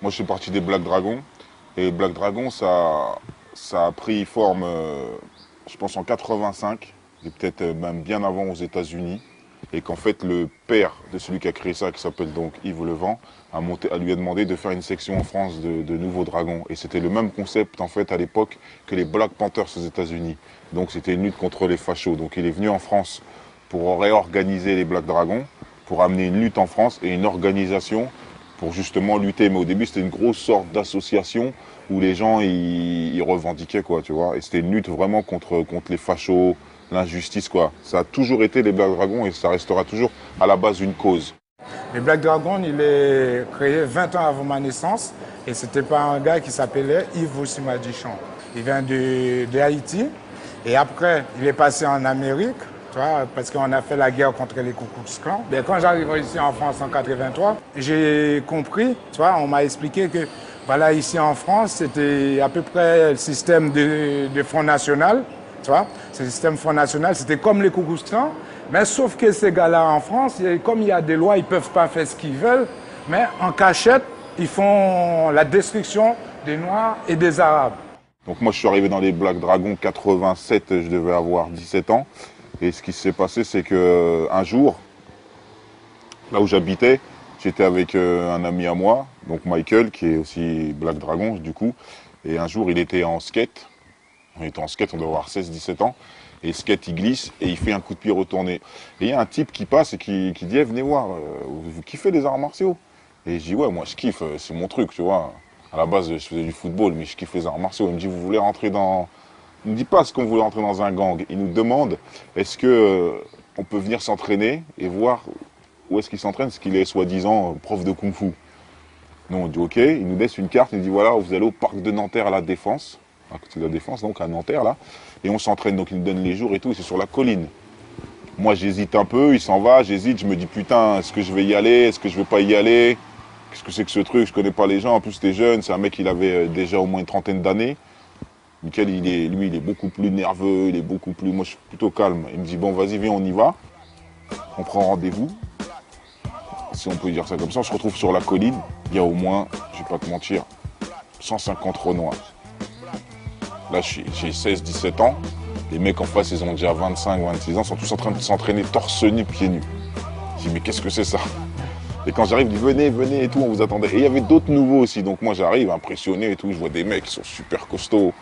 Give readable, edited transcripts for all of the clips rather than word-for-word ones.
Moi, je suis parti des Black Dragons. Et Black Dragon, ça a pris forme, je pense, en 85, et peut-être même bien avant aux États-Unis. Et qu'en fait, le père de celui qui a créé ça, qui s'appelle donc Yves Levent, lui a demandé de faire une section en France de nouveaux dragons. Et c'était le même concept, en fait, à l'époque, que les Black Panthers aux États-Unis. Donc, c'était une lutte contre les fachos. Donc, il est venu en France pour réorganiser les Black Dragons, pour amener une lutte en France et une organisation pour justement lutter. Mais au début, c'était une grosse sorte d'association où les gens, ils revendiquaient, quoi, tu vois. Et c'était une lutte vraiment contre les fachos, l'injustice, quoi. Ça a toujours été les Black Dragons et ça restera toujours à la base une cause. Les Black Dragons, il est créé 20 ans avant ma naissance et c'était par un gars qui s'appelait Yves Simadichon. Il vient de Haïti et après, il est passé en Amérique, tu vois, parce qu'on a fait la guerre contre les Ku Klux Klan. Mais quand j'arrive ici en France en 83, j'ai compris, tu vois, on m'a expliqué que voilà, ici en France, c'était à peu près le système de Front National. Tu vois, ce système Front National, c'était comme les Ku Klux Klan, mais sauf que ces gars-là en France, comme il y a des lois, ils ne peuvent pas faire ce qu'ils veulent, mais en cachette, ils font la destruction des Noirs et des Arabes. Donc moi, je suis arrivé dans les Black Dragons 87, je devais avoir 17 ans. Et ce qui s'est passé, c'est qu'un jour, là où j'habitais, j'étais avec un ami à moi, donc Michael, qui est aussi Black Dragon, du coup. Et un jour, il était en skate. On était en skate, on doit avoir 16-17 ans. Et le skate, il glisse et il fait un coup de pied retourné. Et il y a un type qui passe et qui dit hey, « Venez voir, vous kiffez les arts martiaux ?» Et je dis « Ouais, moi je kiffe, c'est mon truc, tu vois. À la base, je faisais du football, mais je kiffe les arts martiaux. » Il me dit « Vous voulez rentrer dans... » Il ne dit pas ce qu'on voulait rentrer dans un gang. Il nous demande est-ce que on peut venir s'entraîner et voir où est-ce qu'il s'entraîne, parce qu'il est soi-disant prof de kung-fu. Nous, on dit ok, il nous laisse une carte, il dit voilà, vous allez au parc de Nanterre à la Défense, à côté de la Défense, donc à Nanterre là, et on s'entraîne, donc il nous donne les jours et tout, et c'est sur la colline. Moi j'hésite un peu, il s'en va, j'hésite, je me dis putain, est-ce que je vais y aller, est-ce que je vais pas y aller, qu'est-ce que c'est que ce truc, je connais pas les gens, en plus c'était jeune, c'est un mec, il avait déjà au moins une trentaine d'années. Mickaël, lui, il est beaucoup plus nerveux, il est beaucoup plus... Moi, je suis plutôt calme. Il me dit, bon, vas-y, viens, on y va. On prend rendez-vous. Si on peut dire ça comme ça, on se retrouve sur la colline. Il y a au moins, je vais pas te mentir, 150 Renois. Là, j'ai 16-17 ans. Les mecs en face, ils ont déjà 25-26 ans, sont tous en train de s'entraîner torse nu, pieds nus. Je dis, mais qu'est-ce que c'est ça? Et quand j'arrive, il dit, venez, venez et tout, on vous attendait. Et il y avait d'autres nouveaux aussi. Donc moi, j'arrive impressionné et tout. Je vois des mecs qui sont super costauds.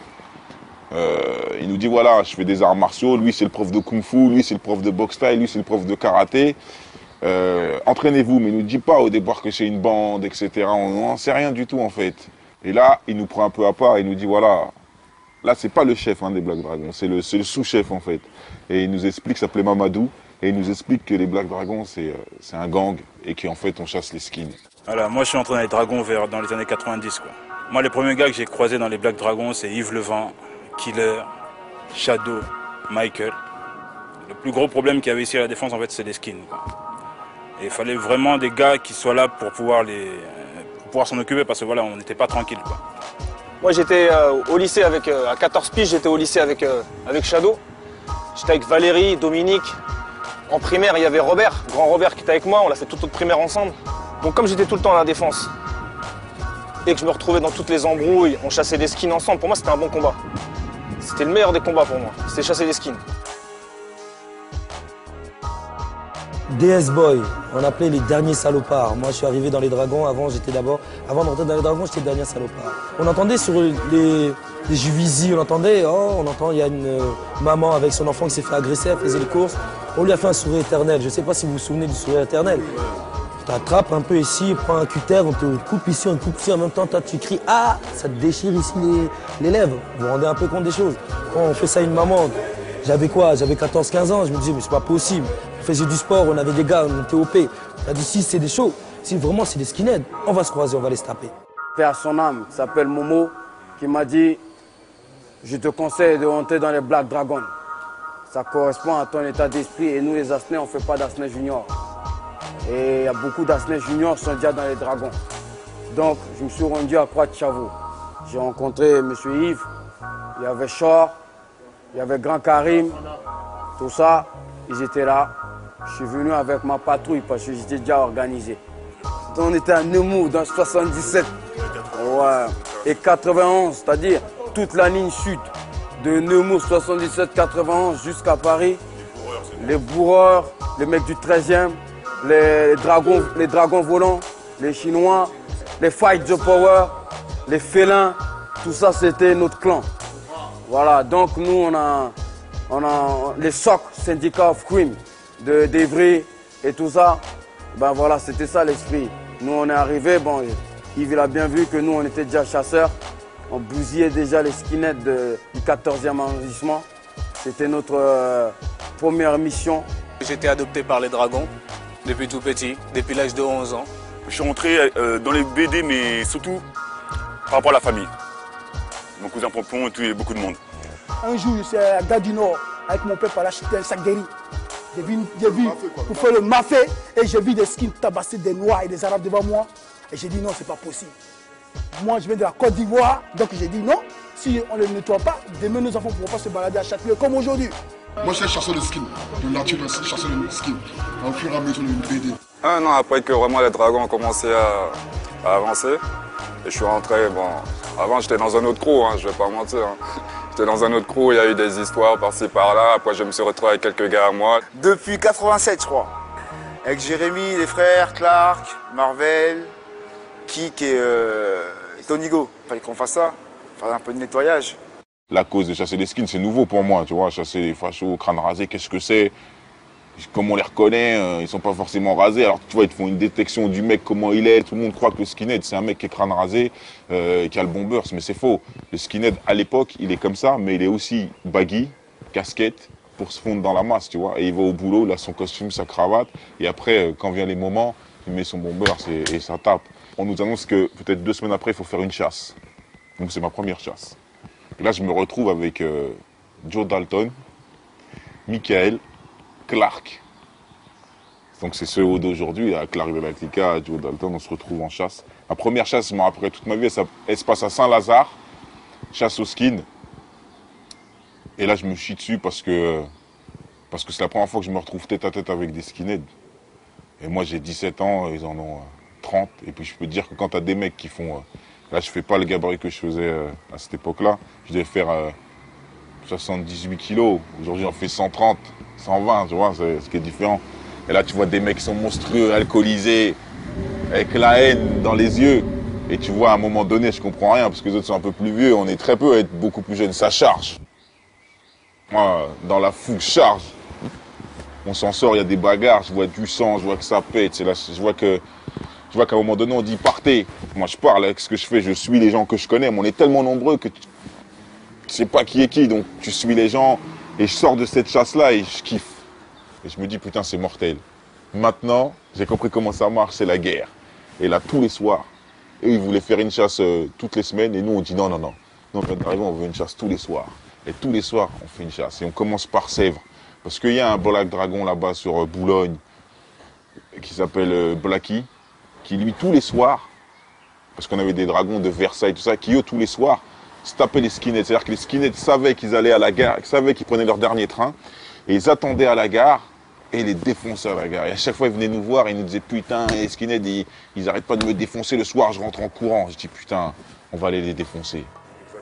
Il nous dit voilà, je fais des arts martiaux, lui c'est le prof de kung-fu, lui c'est le prof de boxe thaï, lui c'est le prof de karaté. Entraînez-vous, mais il nous dit pas au départ que c'est une bande, etc. On n'en sait rien du tout en fait. Et là, il nous prend un peu à part, il nous dit voilà, là c'est pas le chef hein, des Black Dragons, c'est le sous-chef en fait. Et il nous explique, ça s'appelait Mamadou, et il nous explique que les Black Dragons c'est un gang et qu'en fait on chasse les skins. Voilà, moi je suis entré dans les Dragons dans les années 90 quoi. Moi les premiers gars que j'ai croisés dans les Black Dragons c'est Yves Levent, Killer, Shadow, Michael. Le plus gros problème qu'il y avait ici à la Défense, en fait, c'est les skins. Quoi. Et il fallait vraiment des gars qui soient là pour pouvoir s'en occuper, parce que voilà, on n'était pas tranquille. Quoi. Moi, j'étais au lycée avec, à 14 piges, j'étais au lycée avec Shadow. J'étais avec Valérie, Dominique. En primaire, il y avait Robert, grand Robert qui était avec moi. On l'a fait toute notre primaire ensemble. Donc, comme j'étais tout le temps à la Défense et que je me retrouvais dans toutes les embrouilles, on chassait des skins ensemble. Pour moi, c'était un bon combat. C'était le meilleur des combats pour moi, c'était chasser les skins. DS Boy, on appelait les derniers salopards. Moi je suis arrivé dans les Dragons, avant de rentrer dans les Dragons, j'étais le dernier salopard. On entendait sur les Juvisy, on entend, il y a une maman avec son enfant qui s'est fait agresser, elle faisait les courses. On lui a fait un sourire éternel, je ne sais pas si vous vous souvenez du sourire éternel. Tu t'attrapes un peu ici, prends un cutter, on te coupe ici, on te coupe ici, en même temps toi tu cries « Ah !» Ça te déchire ici les lèvres, vous vous rendez un peu compte des choses. Quand on fait ça à une maman, j'avais quoi? J'avais 14-15 ans, je me disais mais c'est pas possible. On faisait du sport, on avait des gars, on était OP. On a dit si c'est des shows, si vraiment c'est des skinheads, on va se croiser, on va les taper. Père son âme, qui s'appelle Momo, qui m'a dit « Je te conseille de rentrer dans les Black Dragons. Ça correspond à ton état d'esprit et nous les Asnais, on ne fait pas d'Asnais junior. » Et il y a beaucoup d'Asnais juniors qui sont déjà dans les Dragons. Donc, je me suis rendu à Croix-de-Chavaux. J'ai rencontré M. Yves, il y avait Chor, il y avait Grand Karim, tout ça, ils étaient là. Je suis venu avec ma patrouille parce que j'étais déjà organisé. Donc, on était à Nemours dans 77. Ouais. Et 91, c'est-à-dire toute la ligne sud, de Nemours 77-91 jusqu'à Paris. Les bourreurs, les mecs du 13e, les dragons volants, les Chinois, les Fight the Power, les félins, tout ça c'était notre clan. Voilà, donc nous on a les SOC, Syndicat of Crime, d'Evry et tout ça. Ben voilà, c'était ça l'esprit. Nous on est arrivés, bon, Yves il a bien vu que nous on était déjà chasseurs. On bousillait déjà les skinheads du 14e arrondissement. C'était notre première mission. J'étais adopté par les Dragons depuis tout petit, depuis l'âge de 11 ans. Je suis rentré dans les BD, mais surtout par rapport à la famille. Mon cousin Pompon et tout, il y a beaucoup de monde. Un jour, c'est un gars du Nord, avec mon père, par acheter un sac de riz. J'ai vu pour faire le mafé, et j'ai vu des skins tabasser des Noirs et des Arabes devant moi. Et j'ai dit non, c'est pas possible. Moi, je viens de la Côte d'Ivoire, donc j'ai dit non. Si on ne le nettoie pas, demain nos enfants ne pourront pas se balader à chaque lieu comme aujourd'hui. Moi, je suis chasseur de skins, de nature, chasseur de skins. Au fur et à mesure, de BD. Un an après que vraiment les dragons ont commencé à avancer, et je suis rentré, bon, avant j'étais dans un autre crew, hein, je vais pas mentir. Hein. J'étais dans un autre crew, il y a eu des histoires par-ci par-là, après je me suis retrouvé avec quelques gars à moi. Depuis 87, je crois. Avec Jérémy, les frères, Clark, Marvel, Kik et Tonigo. Il fallait qu'on fasse ça, faire un peu de nettoyage. La cause de chasser les skins, c'est nouveau pour moi, tu vois. Chasser les fachos, crâne rasé, qu'est-ce que c'est? Comme on les reconnaît, ils sont pas forcément rasés. Alors tu vois, ils te font une détection du mec, comment il est. Tout le monde croit que le skinhead, c'est un mec qui est crâne rasé, qui a le bon burst, mais c'est faux. Le skinhead, à l'époque, il est comme ça, mais il est aussi baggy, casquette, pour se fondre dans la masse, tu vois. Et il va au boulot, il a son costume, sa cravate, et après, quand viennent les moments, il met son bon burst et ça tape. On nous annonce que peut-être 2 semaines après, il faut faire une chasse. Donc c'est ma première chasse. Et là, je me retrouve avec Joe Dalton, Michael, Clark. Donc c'est ceux d'aujourd'hui, Clark de l'Attica, Joe Dalton, on se retrouve en chasse. Ma première chasse, je m'en rappellerai toute ma vie, elle se passe à Saint-Lazare, chasse au skin. Et là je me chie dessus parce que c'est la première fois que je me retrouve tête à tête avec des skinheads. Et moi j'ai 17 ans, ils en ont 30. Et puis je peux te dire que quand tu as des mecs qui font... là je fais pas le gabarit que je faisais à cette époque-là. Je devais faire 78 kilos. Aujourd'hui j'en fais 130. 120, tu vois, c'est ce qui est différent. Et là, tu vois des mecs qui sont monstrueux, alcoolisés, avec la haine dans les yeux. Et tu vois, à un moment donné, je comprends rien, parce que les autres sont un peu plus vieux, on est très peu à être beaucoup plus jeunes. Ça charge. Moi, dans la foule, charge. On s'en sort, il y a des bagarres, je vois du sang, je vois que ça pète. Là, je vois qu'à un moment donné, on dit partez. Moi, je parle avec ce que je fais, je suis les gens que je connais, mais on est tellement nombreux que tu sais pas qui est qui. Donc, tu suis les gens. Et je sors de cette chasse-là et je kiffe. Et je me dis, putain, c'est mortel. Maintenant, j'ai compris comment ça marche, c'est la guerre. Et là, tous les soirs, eux, ils voulaient faire une chasse toutes les semaines. Et nous, on dit non, non, non. Nous, on vient d'arriver, on veut une chasse tous les soirs. Et tous les soirs, on fait une chasse. Et on commence par Sèvres. Parce qu'il y a un Black Dragon là-bas sur Boulogne, qui s'appelle Blacky, qui lui, tous les soirs, parce qu'on avait des dragons de Versailles, tout ça, qui eux, tous les soirs, se tapaient les skinheads. C'est-à-dire que les skinheads savaient qu'ils allaient à la gare, savaient qu'ils prenaient leur dernier train, et ils attendaient à la gare, et les défonçaient à la gare. Et à chaque fois, ils venaient nous voir, et ils nous disaient, putain, les skinheads, ils arrêtent pas de me défoncer le soir, je rentre en courant. Je dis, putain, on va aller les défoncer.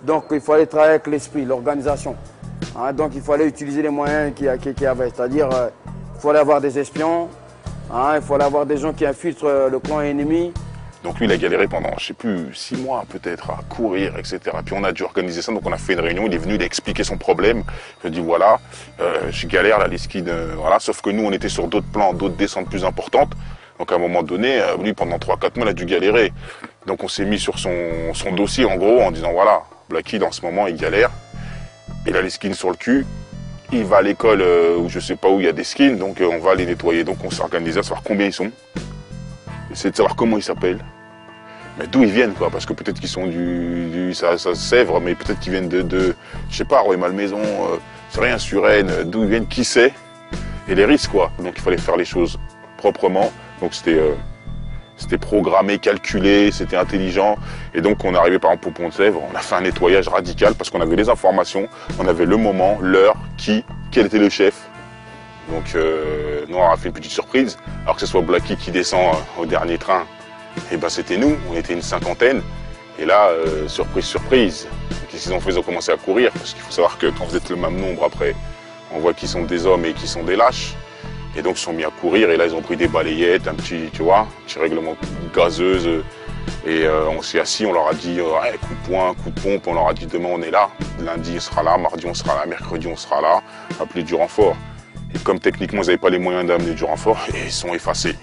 Donc il fallait travailler avec l'esprit, l'organisation. Hein, donc il fallait utiliser les moyens qu'il y avait. C'est-à-dire, il fallait avoir des espions, hein, il fallait avoir des gens qui infiltrent le clan ennemi. Donc lui, il a galéré pendant, je sais plus, 6 mois peut-être, à courir, etc. Puis on a dû organiser ça, donc on a fait une réunion, il est venu, il a expliqué son problème. Je lui ai dit, voilà, je galère, là, les skis, voilà. Sauf que nous, on était sur d'autres plans, d'autres descentes plus importantes. Donc à un moment donné, lui, pendant 3-4 mois, il a dû galérer. Donc on s'est mis sur son dossier, en gros, en disant, voilà, Blacky, dans ce moment, il galère. Il a les skins sur le cul. Il va à l'école où je sais pas où il y a des skins, donc on va les nettoyer. Donc on s'est organisé à savoir combien ils sont. Essayer de savoir comment ils s'appellent. Mais d'où ils viennent, quoi, parce que peut-être qu'ils sont ça Sèvres, mais peut-être qu'ils viennent de je sais pas, Rueil-Malmaison, c'est rien, Suresnes, d'où ils viennent, qui sait, et les risques, quoi. Donc il fallait faire les choses proprement, donc c'était programmé, calculé, c'était intelligent, et donc on est arrivé par exemple au Pont de Sèvres, on a fait un nettoyage radical, parce qu'on avait les informations, on avait le moment, l'heure, quel était le chef. Donc nous on a fait une petite surprise, alors que ce soit Blacky qui descend au dernier train, et ben c'était nous, on était une 50aine, Et là, surprise, surprise, qu'est-ce qu'ils ont fait? Ils ont commencé à courir, parce qu'il faut savoir que quand vous êtes le même nombre, après, on voit qu'ils sont des hommes et qu'ils sont des lâches. Et donc, ils se sont mis à courir, et là, ils ont pris des balayettes, un petit, tu vois, un petit règlement gazeuse. Et on s'est assis, on leur a dit, ouais, coup de poing, coup de pompe, on leur a dit, demain, on est là. Lundi, on sera là, mardi, on sera là, mercredi, on sera là, appelez du renfort. Et comme techniquement, ils n'avaient pas les moyens d'amener du renfort, et ils sont effacés.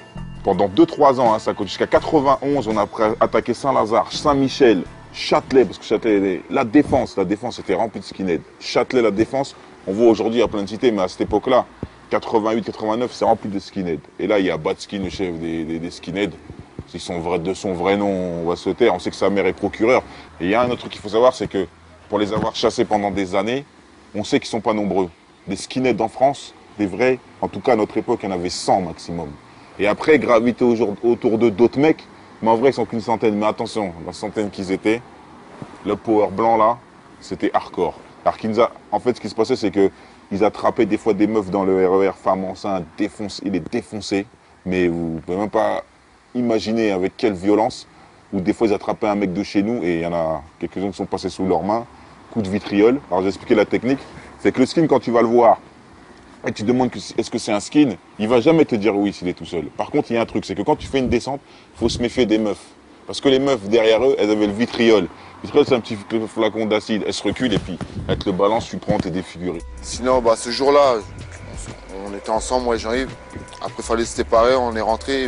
Pendant 2-3 ans, hein, ça coûte jusqu'à 91, on a attaqué Saint-Lazare, Saint-Michel, Châtelet, parce que Châtelet, la défense était remplie de skinheads. Châtelet, la défense, on voit aujourd'hui à plein de cités, mais à cette époque-là, 88-89, c'est rempli de skinheads. Et là, il y a Batskin, le chef des skinheads. De son vrai nom, on va se taire, on sait que sa mère est procureure. Et il y a un autre truc qu'il faut savoir, c'est que pour les avoir chassés pendant des années, on sait qu'ils ne sont pas nombreux. Des skinheads en France, des vrais, en tout cas à notre époque, il y en avait 100 maximum. Et après, graviter autour d'eux d'autres mecs, mais en vrai, ils sont qu'une centaine. Mais attention, la centaine qu'ils étaient, le power blanc là, c'était hardcore. Alors en fait, ce qui se passait, c'est qu'ils attrapaient des fois des meufs dans le RER, femmes enceintes, ils les défonçaient. Mais vous ne pouvez même pas imaginer avec quelle violence. Ou des fois, ils attrapaient un mec de chez nous, et il y en a quelques-uns qui sont passés sous leurs mains, coup de vitriol. Alors, j'ai expliqué la technique. C'est que le skin, quand tu vas le voir, et tu demandes est-ce que c'est un skin, il va jamais te dire oui s'il est tout seul. Par contre, il y a un truc, c'est que quand tu fais une descente, il faut se méfier des meufs. Parce que les meufs, derrière eux, elles avaient le vitriol. Le vitriol, c'est un petit flacon d'acide. Elles se reculent et puis, elles te le balancent, tu prends, t'es défiguré. Sinon, ce jour-là, on était ensemble, moi et Jean-Yves. Après, il fallait se séparer, on est rentrés.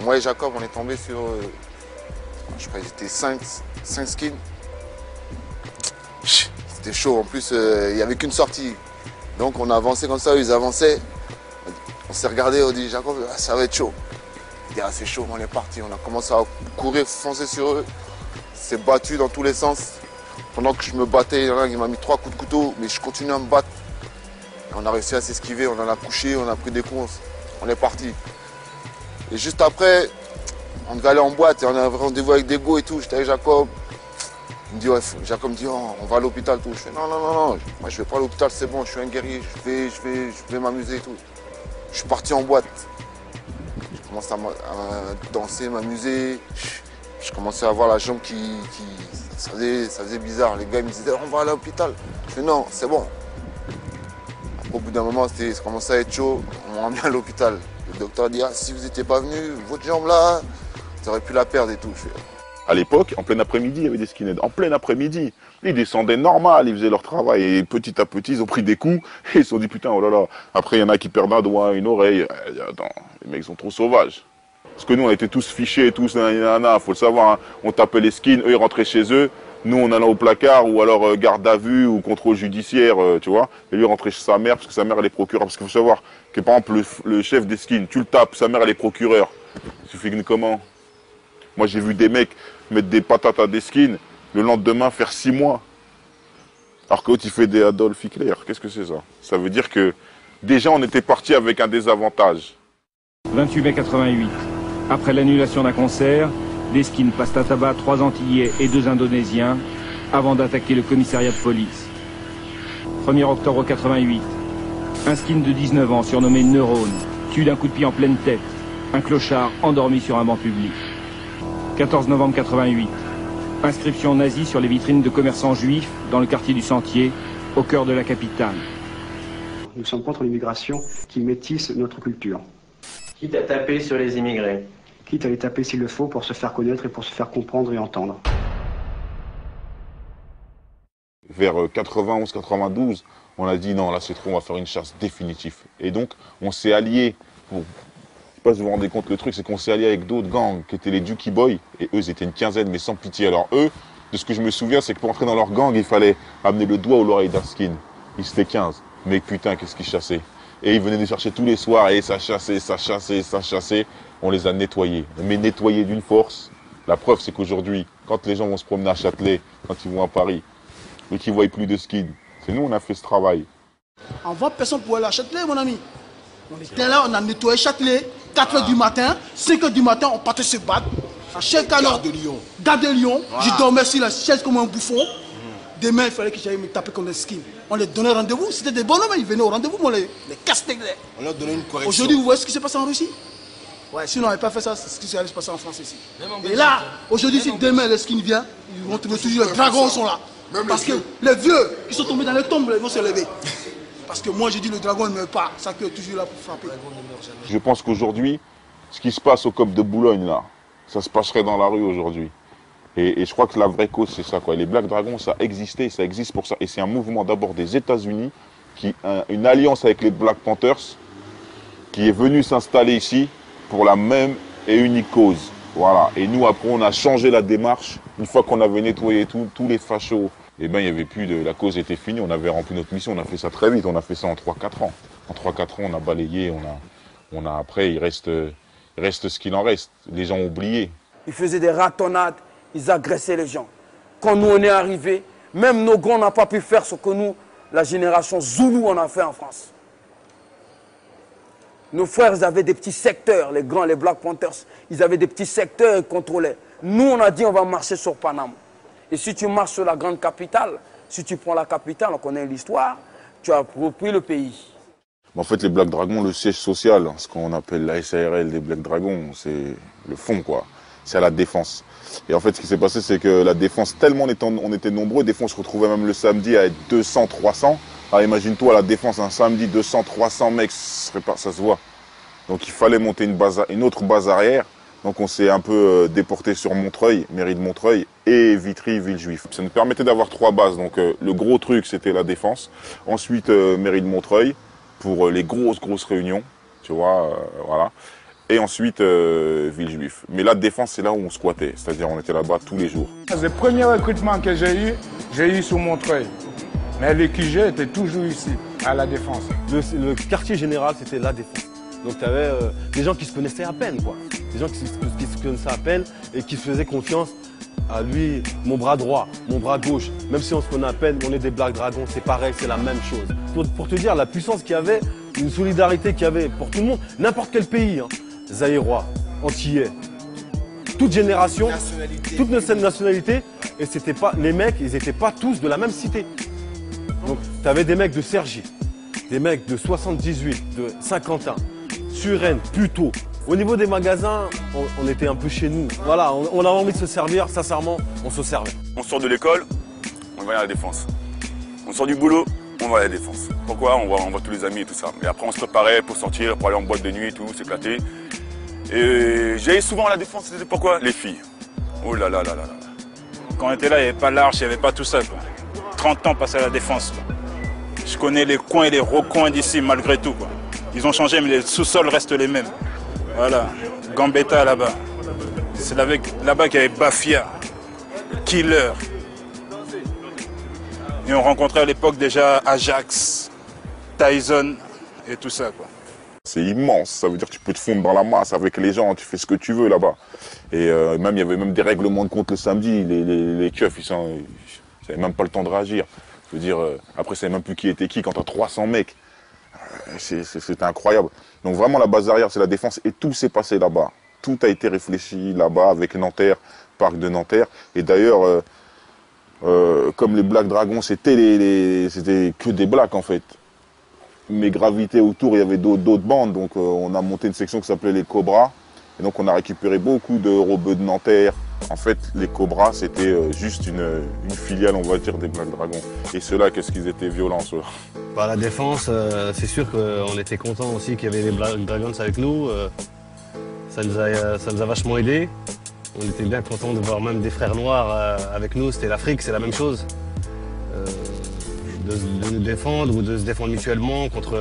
Moi et Jacob, on est tombés sur, je crois qu'ils étaient 5 skins. C'était chaud. En plus, il n'y avait qu'une sortie. Donc on a avancé comme ça, ils avançaient. On s'est regardé, on dit Jacob, ça va être chaud. Il dit c'est chaud, on est parti. On a commencé à courir, foncer sur eux. C'est battu dans tous les sens. Pendant que je me battais, il y en a qui m'a mis 3 coups de couteau, mais je continue à me battre. Et on a réussi à s'esquiver, on en a couché, on a pris des coups, on est parti. Et juste après, on devait aller en boîte et on avait rendez-vous avec des go et tout. J'étais avec Jacob. Il me dit, ouais, Jacob me dit, oh, on va à l'hôpital, tout. Je fais, non, moi je vais pas à l'hôpital, c'est bon, je suis un guerrier, je vais m'amuser et tout. Je suis parti en boîte. Je commence à danser, m'amuser. Je commençais à voir la jambe ça faisait bizarre. Les gars me disaient, on va à l'hôpital. Je fais, non, c'est bon. Après, au bout d'un moment, ça commençait à être chaud, on m'a emmené à l'hôpital. Le docteur dit, si vous n'étiez pas venu, votre jambe là, vous auriez pu la perdre et tout. Je fais, à l'époque, en plein après-midi, il y avait des skinheads. En plein après-midi, ils descendaient normal, ils faisaient leur travail. Et petit à petit, ils ont pris des coups et ils se sont dit, putain, oh là là. Après, il y en a qui perdent un doigt, une oreille. Attends, les mecs sont trop sauvages. Parce que nous, on était tous fichés, tous, faut le savoir. Hein. On tapait les skins, eux, ils rentraient chez eux. Nous, on allait au placard ou alors garde à vue ou contrôle judiciaire, tu vois. Et lui, rentrait chez sa mère parce que sa mère, elle est procureure. Parce qu'il faut savoir que, par exemple, le chef des skins, tu le tapes, sa mère, elle est procureure. Il suffit que comment? Moi, j'ai vu des mecs mettre des patates à des skins, le lendemain faire 6 mois. Alors que l'autre, il fait des Adolf Hitler. Qu'est-ce que c'est ça? Ça veut dire que déjà, on était parti avec un désavantage. 28 mai 88. Après l'annulation d'un concert, des skins passent à tabac 3 Antillais et 2 Indonésiens avant d'attaquer le commissariat de police. 1er octobre 88. Un skin de 19 ans surnommé Neurone tue d'un coup de pied en pleine tête un clochard endormi sur un banc public. 14 novembre 88. Inscription nazie sur les vitrines de commerçants juifs dans le quartier du Sentier, au cœur de la capitale. Nous sommes contre l'immigration qui métisse notre culture. Quitte à taper sur les immigrés. Quitte à les taper s'il le faut pour se faire connaître et pour se faire comprendre et entendre. Vers 91-92, on a dit non, là c'est trop, on va faire une chasse définitive. Et donc, on s'est alliés pour... Je ne sais pas si vous vous rendez compte, le truc, c'est qu'on s'est allié avec d'autres gangs qui étaient les Dukey Boys, et eux, ils étaient une quinzaine, mais sans pitié. Alors eux, de ce que je me souviens, c'est que pour entrer dans leur gang, il fallait amener le doigt ou l'oreille d'un skin. Ils étaient 15. Mais putain, qu'est-ce qu'ils chassaient. Et ils venaient nous chercher tous les soirs, et ça chassait, ça chassait, ça chassait. On les a nettoyés. Mais nettoyés d'une force. La preuve, c'est qu'aujourd'hui, quand les gens vont se promener à Châtelet, quand ils vont à Paris, et qu'ils ne voient plus de skins, c'est nous, on a fait ce travail. En 20 personnes pour aller à Châtelet, mon ami. On était là, on a nettoyé Châtelet, 4 h du matin, 5 h du matin, on partait se battre. À chaque Gare de Lyon. Gare de Lyon, je dormais sur la chaise comme un bouffon. Demain, il fallait que j'aille me taper comme des skins. On les donnait rendez-vous, c'était des bonhommes, ils venaient au rendez-vous, on les casse-tête. On leur donnait une correction. Aujourd'hui, vous voyez ce qui s'est passé en Russie? Ouais, sinon, on n'avait pas fait ça, c'est ce qui allait se passer en France ici. Et là, aujourd'hui, si demain le skin vient, ils vont trouver toujours les dragons sont là. Parce que les vieux qui sont tombés dans les tombes, ils vont se lever. Parce que moi, j'ai dit le dragon ne meurt pas, ça peut est toujours là pour frapper. Je pense qu'aujourd'hui, ce qui se passe au COP de Boulogne, là, ça se passerait dans la rue aujourd'hui. Et je crois que la vraie cause, c'est ça, quoi. Les Black Dragons, ça existait, ça existe pour ça. Et c'est un mouvement d'abord des États-Unis, une alliance avec les Black Panthers, qui est venu s'installer ici pour la même et unique cause. Voilà. Et nous, après, on a changé la démarche. Une fois qu'on avait nettoyé tous les fachos, eh ben, il n'y avait plus de... La cause était finie, on avait rempli notre mission, on a fait ça très vite, on a fait ça en 3-4 ans. En 3-4 ans, on a balayé, après, il reste ce qu'il en reste. Les gens ont oublié. Ils faisaient des ratonnades, ils agressaient les gens. Quand nous, on est arrivés, même nos grands n'ont pas pu faire ce que nous, la génération Zoulou, on a fait en France. Nos frères, ils avaient des petits secteurs, les grands, les Black Panthers, ils avaient des petits secteurs, ils contrôlaient. Nous, on a dit, on va marcher sur Paname. Et si tu marches sur la grande capitale, si tu prends la capitale, on connaît l'histoire, tu appropries le pays. En fait, les Black Dragons, le siège social, ce qu'on appelle la SARL des Black Dragons, c'est le fond, quoi. C'est à la Défense. Et en fait, ce qui s'est passé, c'est que la Défense, tellement on était nombreux, des fois, on se retrouvait même le samedi à être 200, 300. Alors imagine-toi, la Défense, un samedi, 200, 300 mecs, ça se voit. Donc il fallait monter une autre base arrière. Donc on s'est un peu déporté sur Montreuil, mairie de Montreuil, et Vitry, Villejuif. Ça nous permettait d'avoir 3 bases. Donc le gros truc, c'était la Défense. Ensuite, mairie de Montreuil, pour les grosses réunions, tu vois, voilà. Et ensuite, Villejuif. Mais la Défense, c'est là où on squattait. C'est-à-dire, on était là-bas tous les jours. Le premier recrutement que j'ai eu sur Montreuil. Mais les QG étaient toujours ici, à la Défense. Le quartier général, c'était la Défense. Donc tu avais des gens qui se connaissaient à peine, quoi. Des gens qui se connaissaient à peine et qui faisaient confiance à lui, mon bras droit, mon bras gauche. Même si on se connaît à peine, on est des Black Dragons, c'est pareil, c'est la même chose. Pour te dire la puissance qu'il y avait, une solidarité qu'il y avait pour tout le monde, n'importe quel pays, hein. Zaïrois, Antillais, toute génération, toute nationalité, et c'était pas, les mecs, ils n'étaient pas tous de la même cité. Donc tu avais des mecs de Cergy, des mecs de 78, de Saint-Quentin, Suresnes, Puteaux. Au niveau des magasins, on était un peu chez nous. Voilà, on avait envie de se servir, sincèrement, on se servait. On sort de l'école, on va à la Défense. On sort du boulot, on va à la Défense. Pourquoi? On voit tous les amis et tout ça. Et après on se préparait pour sortir, pour aller en boîte de nuit et tout, s'éclater. Et j'allais souvent à la Défense, c'était pourquoi? Les filles. Oh là là là là là. Quand on était là, il n'y avait pas l'arche, il n'y avait pas tout ça, quoi. 30 ans passé à la Défense, quoi. Je connais les coins et les recoins d'ici malgré tout, quoi. Ils ont changé, mais les sous-sols restent les mêmes. Voilà, Gambetta là-bas. C'est là-bas qu'il y avait Bafia, Killer. Et on rencontrait à l'époque déjà Ajax, Tyson et tout ça, quoi. C'est immense, ça veut dire que tu peux te fondre dans la masse avec les gens, tu fais ce que tu veux là-bas. Et même il y avait même des règlements de compte le samedi, les keufs, ils n'avaient même pas le temps de réagir. Je veux dire, après, ça ne savait même plus qui était qui quand tu as 300 mecs. C'était incroyable. Donc vraiment, la base arrière, c'est la Défense et tout s'est passé là-bas. Tout a été réfléchi là-bas avec Nanterre, parc de Nanterre. Et d'ailleurs, comme les Black Dragons, c'était que des Blacks en fait. Mais gravité autour, il y avait d'autres bandes. Donc on a monté une section qui s'appelait les Cobras. Et donc on a récupéré beaucoup de rebeux de Nanterre. En fait, les Cobras, c'était juste une filiale, on va dire, des Black Dragons. Et ceux-là, qu'est-ce qu'ils étaient violents, ceux-là. Bah, la Défense, c'est sûr qu'on était contents aussi qu'il y avait les Black Dragons avec nous. Ça nous a vachement aidés. On était bien contents de voir même des frères noirs avec nous. C'était l'Afrique, c'est la même chose. De nous défendre ou de se défendre mutuellement contre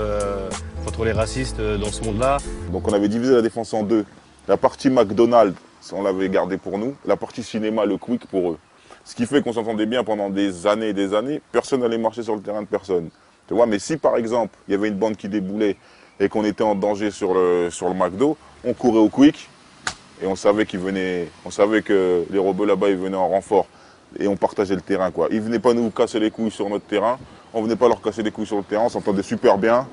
les racistes dans ce monde-là. Donc on avait divisé la Défense en deux. La partie McDonald's, on l'avait gardée pour nous. La partie cinéma, le Quick, pour eux. Ce qui fait qu'on s'entendait bien pendant des années et des années. Personne n'allait marcher sur le terrain de personne. Tu vois, mais si par exemple, il y avait une bande qui déboulait et qu'on était en danger sur le McDo, on courait au Quick et on savait que les robots là-bas, ils venaient en renfort. Et on partageait le terrain, quoi. Ils venaient pas nous casser les couilles sur notre terrain. On venait pas leur casser les couilles sur le terrain. On s'entendait super bien.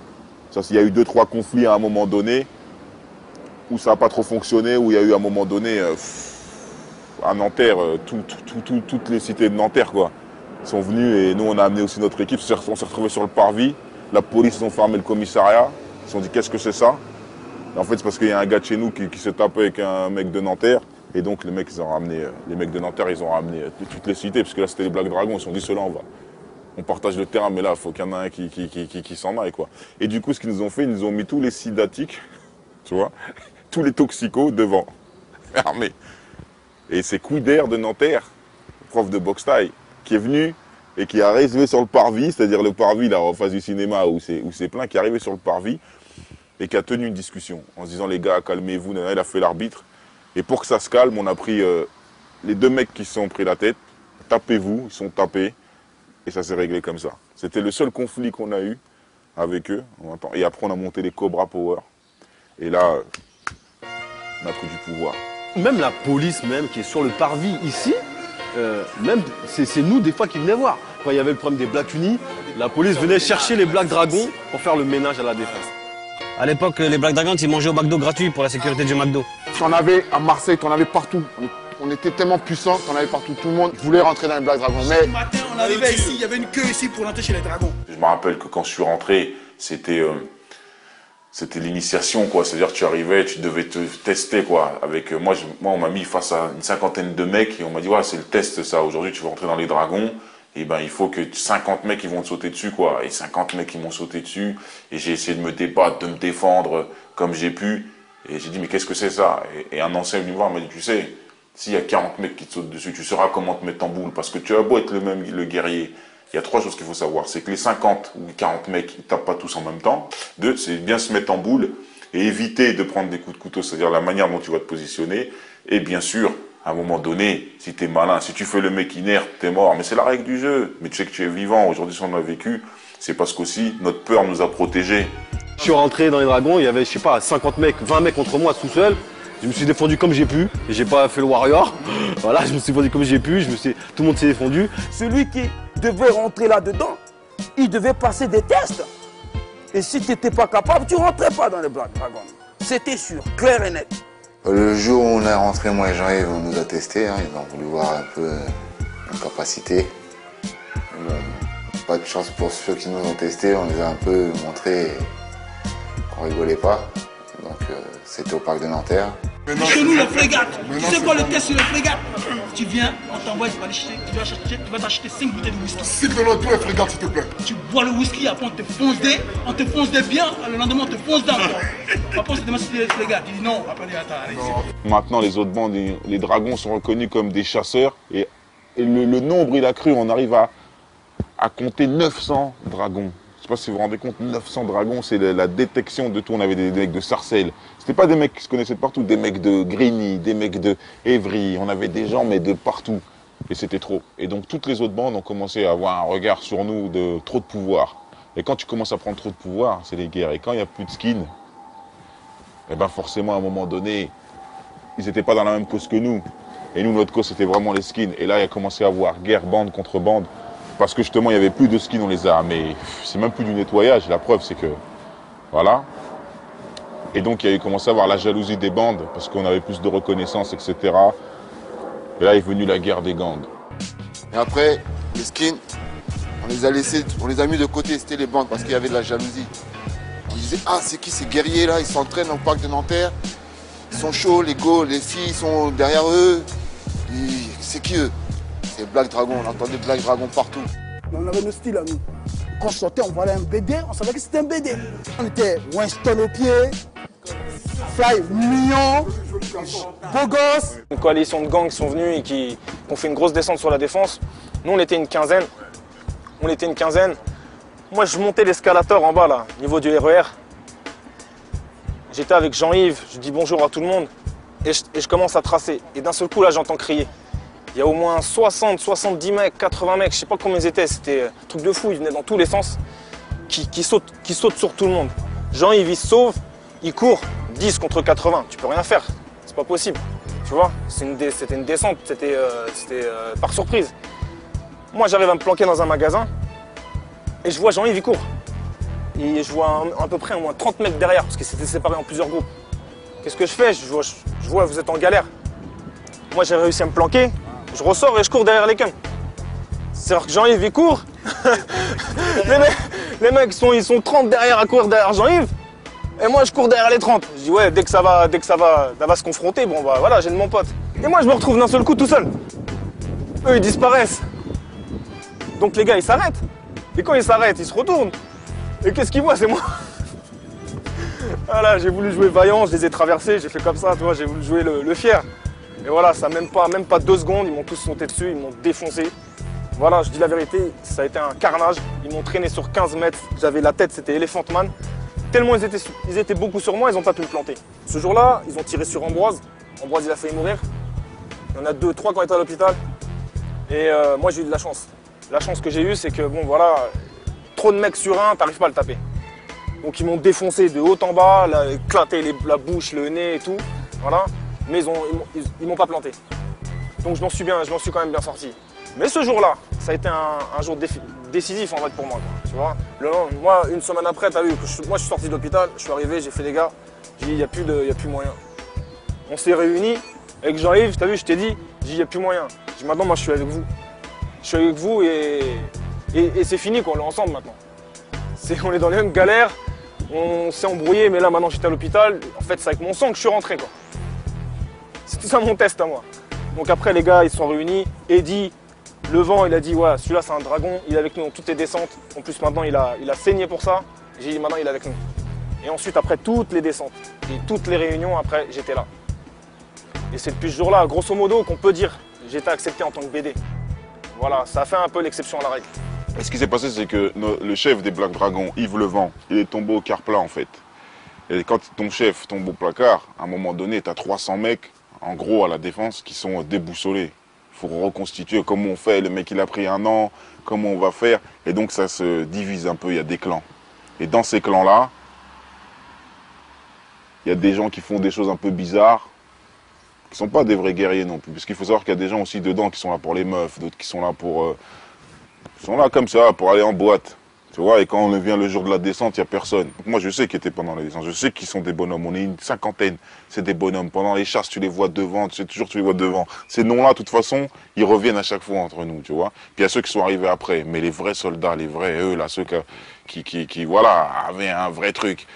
Il y a eu 2-3 conflits à un moment donné où ça n'a pas trop fonctionné, où il y a eu à un moment donné, à Nanterre, toutes les cités de Nanterre, quoi, sont venues et nous, on a amené aussi notre équipe. On s'est retrouvés sur le parvis. La police, ils ont fermé le commissariat. Ils se sont dit, qu'est-ce que c'est ça? En fait, c'est parce qu'il y a un gars de chez nous qui s'est tapé avec un mec de Nanterre. Et donc, les mecs, les mecs de Nanterre, ils ont ramené toutes les cités. Parce que là, c'était les Black Dragons. Ils se sont dit, ceux-là, on partage le terrain. Mais là, il faut qu'il y en ait un qui s'en aille, quoi. Et du coup, ce qu'ils nous ont fait, ils nous ont mis tous les sidatiques, tu vois, tous les toxicos devant, fermés. Et c'est Couder de Nanterre, prof de boxe taille, qui est venu et qui a arrivé sur le parvis, c'est-à-dire le parvis là en face du cinéma où c'est plein, qui est arrivé sur le parvis et qui a tenu une discussion en se disant les gars, calmez-vous, il a fait l'arbitre. Et pour que ça se calme, on a pris les deux mecs qui se sont pris la tête, tapez-vous, ils sont tapés et ça s'est réglé comme ça. C'était le seul conflit qu'on a eu avec eux. Et après on a monté les Cobra Power. Et là, on a pris du pouvoir. Même la police même qui est sur le parvis ici, même c'est nous des fois qui venaient voir. Quand il y avait le problème des Blacks Unis, la police venait chercher les Black Dragons pour faire le ménage à la défense. À l'époque, les Black Dragons, ils mangeaient au McDo gratuit pour la sécurité du McDo. T'en avais à Marseille, t'en avais partout. On était tellement puissants, t'en avais partout. Tout le monde voulait rentrer dans les Black Dragons. Mais Ce matin, on arrivait ici, il y avait une queue ici pour rentrer chez les Dragons. Je me rappelle que quand je suis rentré, c'était l'initiation, quoi. C'est-à-dire que tu arrivais, tu devais te tester, quoi. Avec moi, on m'a mis face à une cinquantaine de mecs et on m'a dit, ouais, c'est le test, ça. Aujourd'hui, tu vas rentrer dans les Dragons. Et ben, il faut que 50 mecs ils vont te sauter dessus, quoi. Et 50 mecs ils m'ont sauté dessus. Et j'ai essayé de me débattre, de me défendre comme j'ai pu. Et j'ai dit, mais qu'est-ce que c'est ça? Et un ancien est venu me voir, m'a dit, tu sais, s'il y a 40 mecs qui te sautent dessus, tu sauras comment te mettre en boule. Parce que tu as beau être le guerrier. Il y a 3 choses qu'il faut savoir. C'est que les 50 ou 40 mecs, ils tapent pas tous en même temps. 2, c'est bien se mettre en boule et éviter de prendre des coups de couteau, c'est-à-dire la manière dont tu vas te positionner. Et bien sûr, à un moment donné, si tu es malin, si tu fais le mec inerte, tu es mort. Mais c'est la règle du jeu. Mais tu sais que tu es vivant. Aujourd'hui, si on a vécu, c'est parce qu'aussi, notre peur nous a protégés. Je suis rentré dans les Dragons, il y avait, je sais pas, 50 mecs, 20 mecs contre moi tout seul. Je me suis défendu comme j'ai pu. J'ai pas fait le warrior. Voilà, je me suis défendu comme j'ai pu. Tout le monde s'est défendu. Celui qui devait rentrer là-dedans, il devait passer des tests. Et si tu n'étais pas capable, tu ne rentrais pas dans les Black Dragons. C'était sûr, clair et net. le jour où on est rentré, moi et Jean-Yves, on nous a testés. Hein, ils ont voulu voir un peu nos capacités. Bon, pas de chance pour ceux qui nous ont testés. On les a un peu montré qu'on rigolait pas. Donc c'était au parc de Nanterre. Chez nous, le frégate. Tu sais quoi le test sur le frégate? Tu viens, on t'envoie, tu vas aller chercher, tu vas t'acheter 5 bouteilles de whisky. Cycle-le toi, frégate, s'il te plaît. Tu bois le whisky, après on te fonce des bien, le lendemain on te fonce d'un. Après on se demande si tu es frégate. Tu dis non, après on dit attends, allez. Maintenant, les autres bandes, les dragons sont reconnus comme des chasseurs et le nombre, il a cru, on arrive à compter 900 dragons. Je ne sais pas si vous vous rendez compte, 900 dragons, c'est la détection de tout. On avait des mecs de Sarcelles. C'était pas des mecs qui se connaissaient de partout, des mecs de Grigny, des mecs de Évry. On avait des gens, mais de partout. Et c'était trop. Et donc, toutes les autres bandes ont commencé à avoir un regard sur nous de trop de pouvoir. Et quand tu commences à prendre trop de pouvoir, c'est les guerres. Et quand il n'y a plus de skins, eh ben forcément, à un moment donné, ils n'étaient pas dans la même cause que nous. Et nous, notre cause, c'était vraiment les skins. Et là, il a commencé à avoir guerre bande contre bande. Parce que justement, il n'y avait plus de skins, on les a. Mais c'est même plus du nettoyage. La preuve, c'est que... Voilà. Et donc, il y a commencé à avoir la jalousie des bandes, parce qu'on avait plus de reconnaissance, etc. Et là est venue la guerre des gangs. Et après, les skins, on les a laissés, on les a mis de côté, c'était les bandes, parce qu'il y avait de la jalousie. On disait, ah, c'est qui ces guerriers là? Ils s'entraînent au parc de Nanterre. Ils sont chauds, les filles sont derrière eux. C'est qui eux? C'est Black Dragon, on entendait Black Dragon partout. On avait nos styles à nous. Quand on sortait, on voyait un BD, on savait que c'était un BD. On était Winston au pied, Fly mignon, beau gosse. Une coalition de gangs qui sont venus et qui ont fait une grosse descente sur la défense. Nous, on était une quinzaine. Moi, je montais l'escalator en bas, là, au niveau du RER. J'étais avec Jean-Yves, je dis bonjour à tout le monde. Et je commence à tracer. Et d'un seul coup, là, j'entends crier. Il y a au moins 60, 70 mecs, 80 mecs, je sais pas combien ils étaient, c'était un truc de fou, ils venaient dans tous les sens, qui sautent sur tout le monde. Jean-Yves, il se sauve, il court, 10 contre 80, tu peux rien faire, c'est pas possible, tu vois, c'était une descente, c'était par surprise. Moi, j'arrive à me planquer dans un magasin, et je vois Jean-Yves, il court. Et je vois à peu près au moins 30 mecs derrière, parce que c'était séparé en plusieurs groupes. Qu'est-ce que je fais? Je vois, vous êtes en galère. Moi, j'ai réussi à me planquer. Je ressors et je cours derrière les cums. C'est-à-dire que Jean-Yves, il court. les mecs, ils sont 30 derrière à courir derrière Jean-Yves. Et moi, je cours derrière les 30. Je dis, ouais, dès que ça va se confronter, bon, bah voilà, j'ai de mon pote. Et moi, je me retrouve d'un seul coup tout seul. Eux, ils disparaissent. Donc les gars, ils s'arrêtent. Et quand ils s'arrêtent, ils se retournent. Et qu'est-ce qu'ils voient? C'est moi. Voilà, j'ai voulu jouer vaillant, je les ai traversés, j'ai fait comme ça, tu vois, j'ai voulu jouer le fier. Et voilà, ça même pas 2 secondes, ils m'ont tous sauté dessus, ils m'ont défoncé. Voilà, je dis la vérité, ça a été un carnage. Ils m'ont traîné sur 15 mètres, j'avais la tête, c'était Elephant Man. Tellement ils étaient beaucoup sur moi, ils n'ont pas pu me planter. Ce jour-là, ils ont tiré sur Ambroise. Ambroise, il a failli mourir. Il y en a 2, 3 qui ont été à l'hôpital. Et moi, j'ai eu de la chance. La chance que j'ai eue, c'est que, bon, voilà, trop de mecs sur un, t'arrives pas à le taper. Donc, ils m'ont défoncé de haut en bas, là, éclaté la bouche, le nez et tout. Voilà. Mais ils m'ont pas planté. Donc, je m'en suis quand même bien sorti. Mais ce jour-là, ça a été un jour décisif en fait pour moi. Quoi, tu vois, moi, une semaine après, tu as vu, moi je suis sorti de l'hôpital, je suis arrivé, j'ai fait les gars, j'ai dit il n'y a plus moyen. On s'est réunis avec Jean-Yves, tu as vu, je t'ai dit, il n'y a plus moyen. J'ai dit maintenant, moi je suis avec vous. Je suis avec vous et c'est fini, quoi, on est ensemble maintenant. On est dans les mêmes galères, on s'est embrouillé, mais là maintenant j'étais à l'hôpital. En fait, c'est avec mon sang que je suis rentré. C'est tout ça mon test à moi. Donc après, les gars, ils se sont réunis. Eddie, le vent, il a dit, ouais, celui-là, c'est un dragon. Il est avec nous dans toutes les descentes. En plus, maintenant, il a saigné pour ça. J'ai dit, maintenant, il est avec nous. Et ensuite, après toutes les descentes et toutes les réunions, après, j'étais là. Et c'est depuis ce jour-là, grosso modo, qu'on peut dire, j'ai été accepté en tant que BD. Voilà, ça a fait un peu l'exception à la règle. Et ce qui s'est passé, c'est que le chef des Black Dragons, Yves Levent, il est tombé au quart plat, en fait. Et quand ton chef tombe au placard, à un moment donné, tu as 300 mecs, en gros, à la défense, qui sont déboussolés. Il faut reconstituer comment on fait. Le mec, il a pris 1 an, comment on va faire. Et donc, ça se divise un peu. Il y a des clans. Et dans ces clans-là, il y a des gens qui font des choses un peu bizarres, qui ne sont pas des vrais guerriers non plus. Parce qu'il faut savoir qu'il y a des gens aussi dedans qui sont là pour les meufs, d'autres qui sont là pour... ils sont là comme ça, pour aller en boîte. Tu vois, et quand on vient le jour de la descente, il n'y a personne. Donc moi, je sais qu'ils étaient pendant la descente. Je sais qu'ils sont des bonhommes. On est une 50aine. C'est des bonhommes. Pendant les chasses, tu les vois devant. Tu sais toujours, tu les vois devant. Ces noms-là, de toute façon, ils reviennent à chaque fois entre nous, tu vois. Puis il y a ceux qui sont arrivés après. Mais les vrais soldats, les vrais, eux, là, ceux qui voilà, avaient un vrai truc.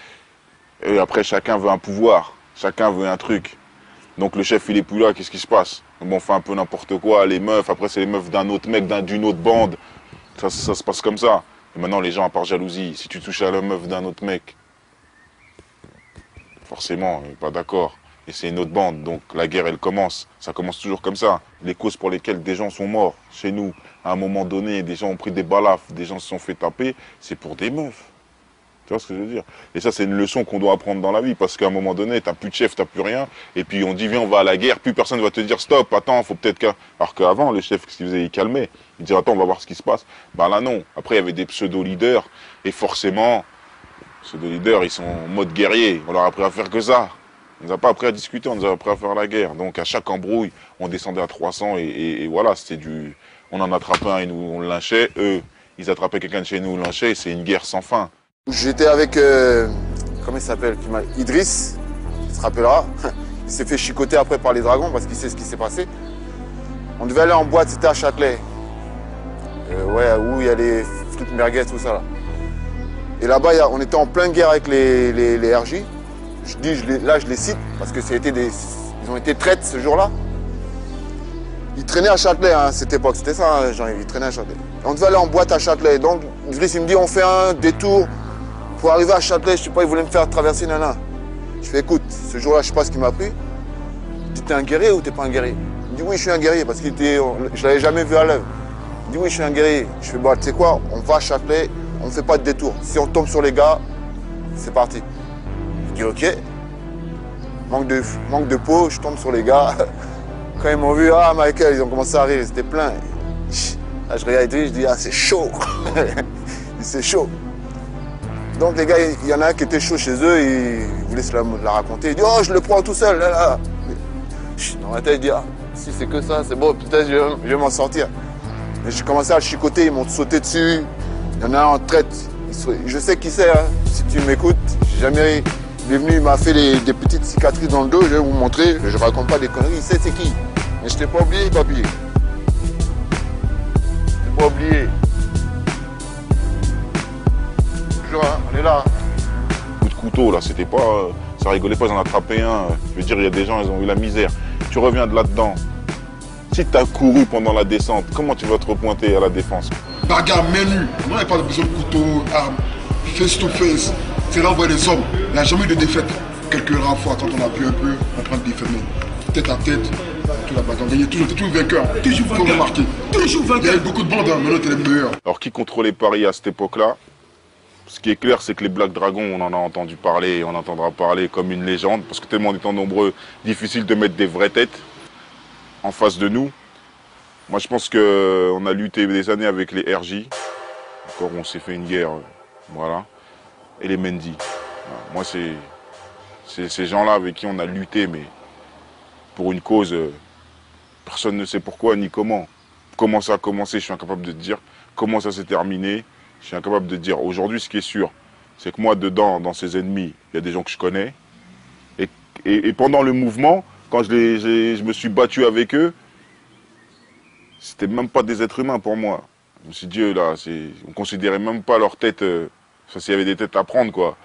Eux, après, chacun veut un pouvoir. Chacun veut un truc. Donc le chef, il est plus là. Qu'est-ce qui se passe? Bon, on fait un peu n'importe quoi. Les meufs, après, c'est les meufs d'un autre mec, d'une autre bande. Ça se passe comme ça. Et maintenant, les gens, à part jalousie, si tu touches à la meuf d'un autre mec, forcément, il n'est pas d'accord. Et c'est une autre bande, donc la guerre, elle commence. Ça commence toujours comme ça. Les causes pour lesquelles des gens sont morts chez nous, à un moment donné, des gens ont pris des balafres, des gens se sont fait taper, c'est pour des meufs. Tu vois ce que je veux dire? Et ça, c'est une leçon qu'on doit apprendre dans la vie, parce qu'à un moment donné, t'as plus de chef, t'as plus rien, et puis on dit, viens, on va à la guerre, plus personne va te dire, stop, attends, faut peut-être qu'un... Alors qu'avant, le chef, ce qu'il faisait, il calmait. Il disait, attends, on va voir ce qui se passe. Ben là, non. Après, il y avait des pseudo-leaders, et forcément, pseudo-leaders, ils sont en mode guerrier. On leur a appris à faire que ça. On nous a pas appris à discuter, on nous a appris à faire la guerre. Donc, à chaque embrouille, on descendait à 300, et voilà, c'était du... On en attrapait un, et nous, on le lynchait. Eux, ils attrapaient quelqu'un de chez nous, on le lynchait, c'est une guerre sans fin. J'étais avec, comment il s'appelle, Idriss, il se rappellera. Il s'est fait chicoter après par les dragons parce qu'il sait ce qui s'est passé. On devait aller en boîte, c'était à Châtelet. Ouais, où il y a les frites merguez, tout ça là. Et là-bas, on était en pleine guerre avec les RJ. Je dis, là je les cite parce que ils ont été traites ce jour-là. Ils traînaient à Châtelet, hein, à cette époque, c'était ça, hein, Jean-Yves, ils traînaient à Châtelet. On devait aller en boîte à Châtelet. Donc, Idriss, il me dit, on fait un détour pour arriver à Châtelet. Je sais pas, il voulait me faire traverser, nana. Je fais, écoute, ce jour-là, je sais pas ce qu'il m'a pris. Il dit, t'es un guerrier ou t'es pas un guerrier? Il me dit, oui, je suis un guerrier, parce je l'avais jamais vu à l'œuvre. Il dit, oui, je suis un guerrier. Je fais, bah, tu sais quoi, on va à Châtelet, on ne fait pas de détour. Si on tombe sur les gars, c'est parti. Je dis, ok. Manque de peau, je tombe sur les gars. Quand ils m'ont vu, ah, Michael, ils ont commencé à rire, ils étaient pleins. Là, je regarde Idriss, je dis, ah, c'est chaud. C'est chaud. Donc les gars, il y en a un qui était chaud chez eux, ils voulaient se la raconter. Il dit, oh, je le prends tout seul, là, là. Dans ma tête, je dis, ah, si c'est que ça, c'est bon, peut-être je vais m'en sortir. Mais j'ai commencé à le chicoter, ils m'ont sauté dessus. Il y en a un en traite. Je sais qui c'est, hein. Si tu m'écoutes, j'ai jamais... Il est venu, il m'a fait des petites cicatrices dans le dos, je vais vous montrer. Je raconte pas des conneries, il sait c'est qui. Mais je t'ai pas oublié, papier. Je t'ai pas oublié. Toujours, hein, on est là. Coup de couteau, là, c'était pas... ça rigolait pas, ils en attrapaient un. Je veux dire, il y a des gens, ils ont eu la misère. Tu reviens de là-dedans. Si tu as couru pendant la descente, comment tu vas te repointer à la défense? Bagarre, main nue. Moi, il n'y a pas besoin de couteau, arme. Face to face. C'est là où on voit les hommes. Il n'y a jamais eu de défaite. Quelques rares fois, quand on a pu un peu, on prend des défaites. Tête à tête, toute la bataille. On gagnait toujours, t'es toujours vainqueur. Toujours vainqueur. Marqué. Toujours vainqueur. Il y a eu beaucoup de bandes, hein. Maintenant, t'es les meilleurs. Alors, qui contrôlait Paris à cette époque-là? Ce qui est clair, c'est que les Black Dragons, on en a entendu parler et on entendra parler comme une légende, parce que tellement étant nombreux, difficile de mettre des vraies têtes en face de nous. Moi, je pense qu'on a lutté des années avec les RJ, encore on s'est fait une guerre, voilà, et les Mendy. Voilà. Moi, c'est ces gens-là avec qui on a lutté, mais pour une cause, personne ne sait pourquoi ni comment. Comment ça a commencé, je suis incapable de te dire. Comment ça s'est terminé, je suis incapable de te dire. Aujourd'hui, ce qui est sûr, c'est que moi, dedans, dans ces ennemis, il y a des gens que je connais. Et pendant le mouvement, quand je me suis battu avec eux, c'était même pas des êtres humains pour moi. Je me suis dit, là, on considérait même pas leur tête, s'il y avait des têtes à prendre, quoi.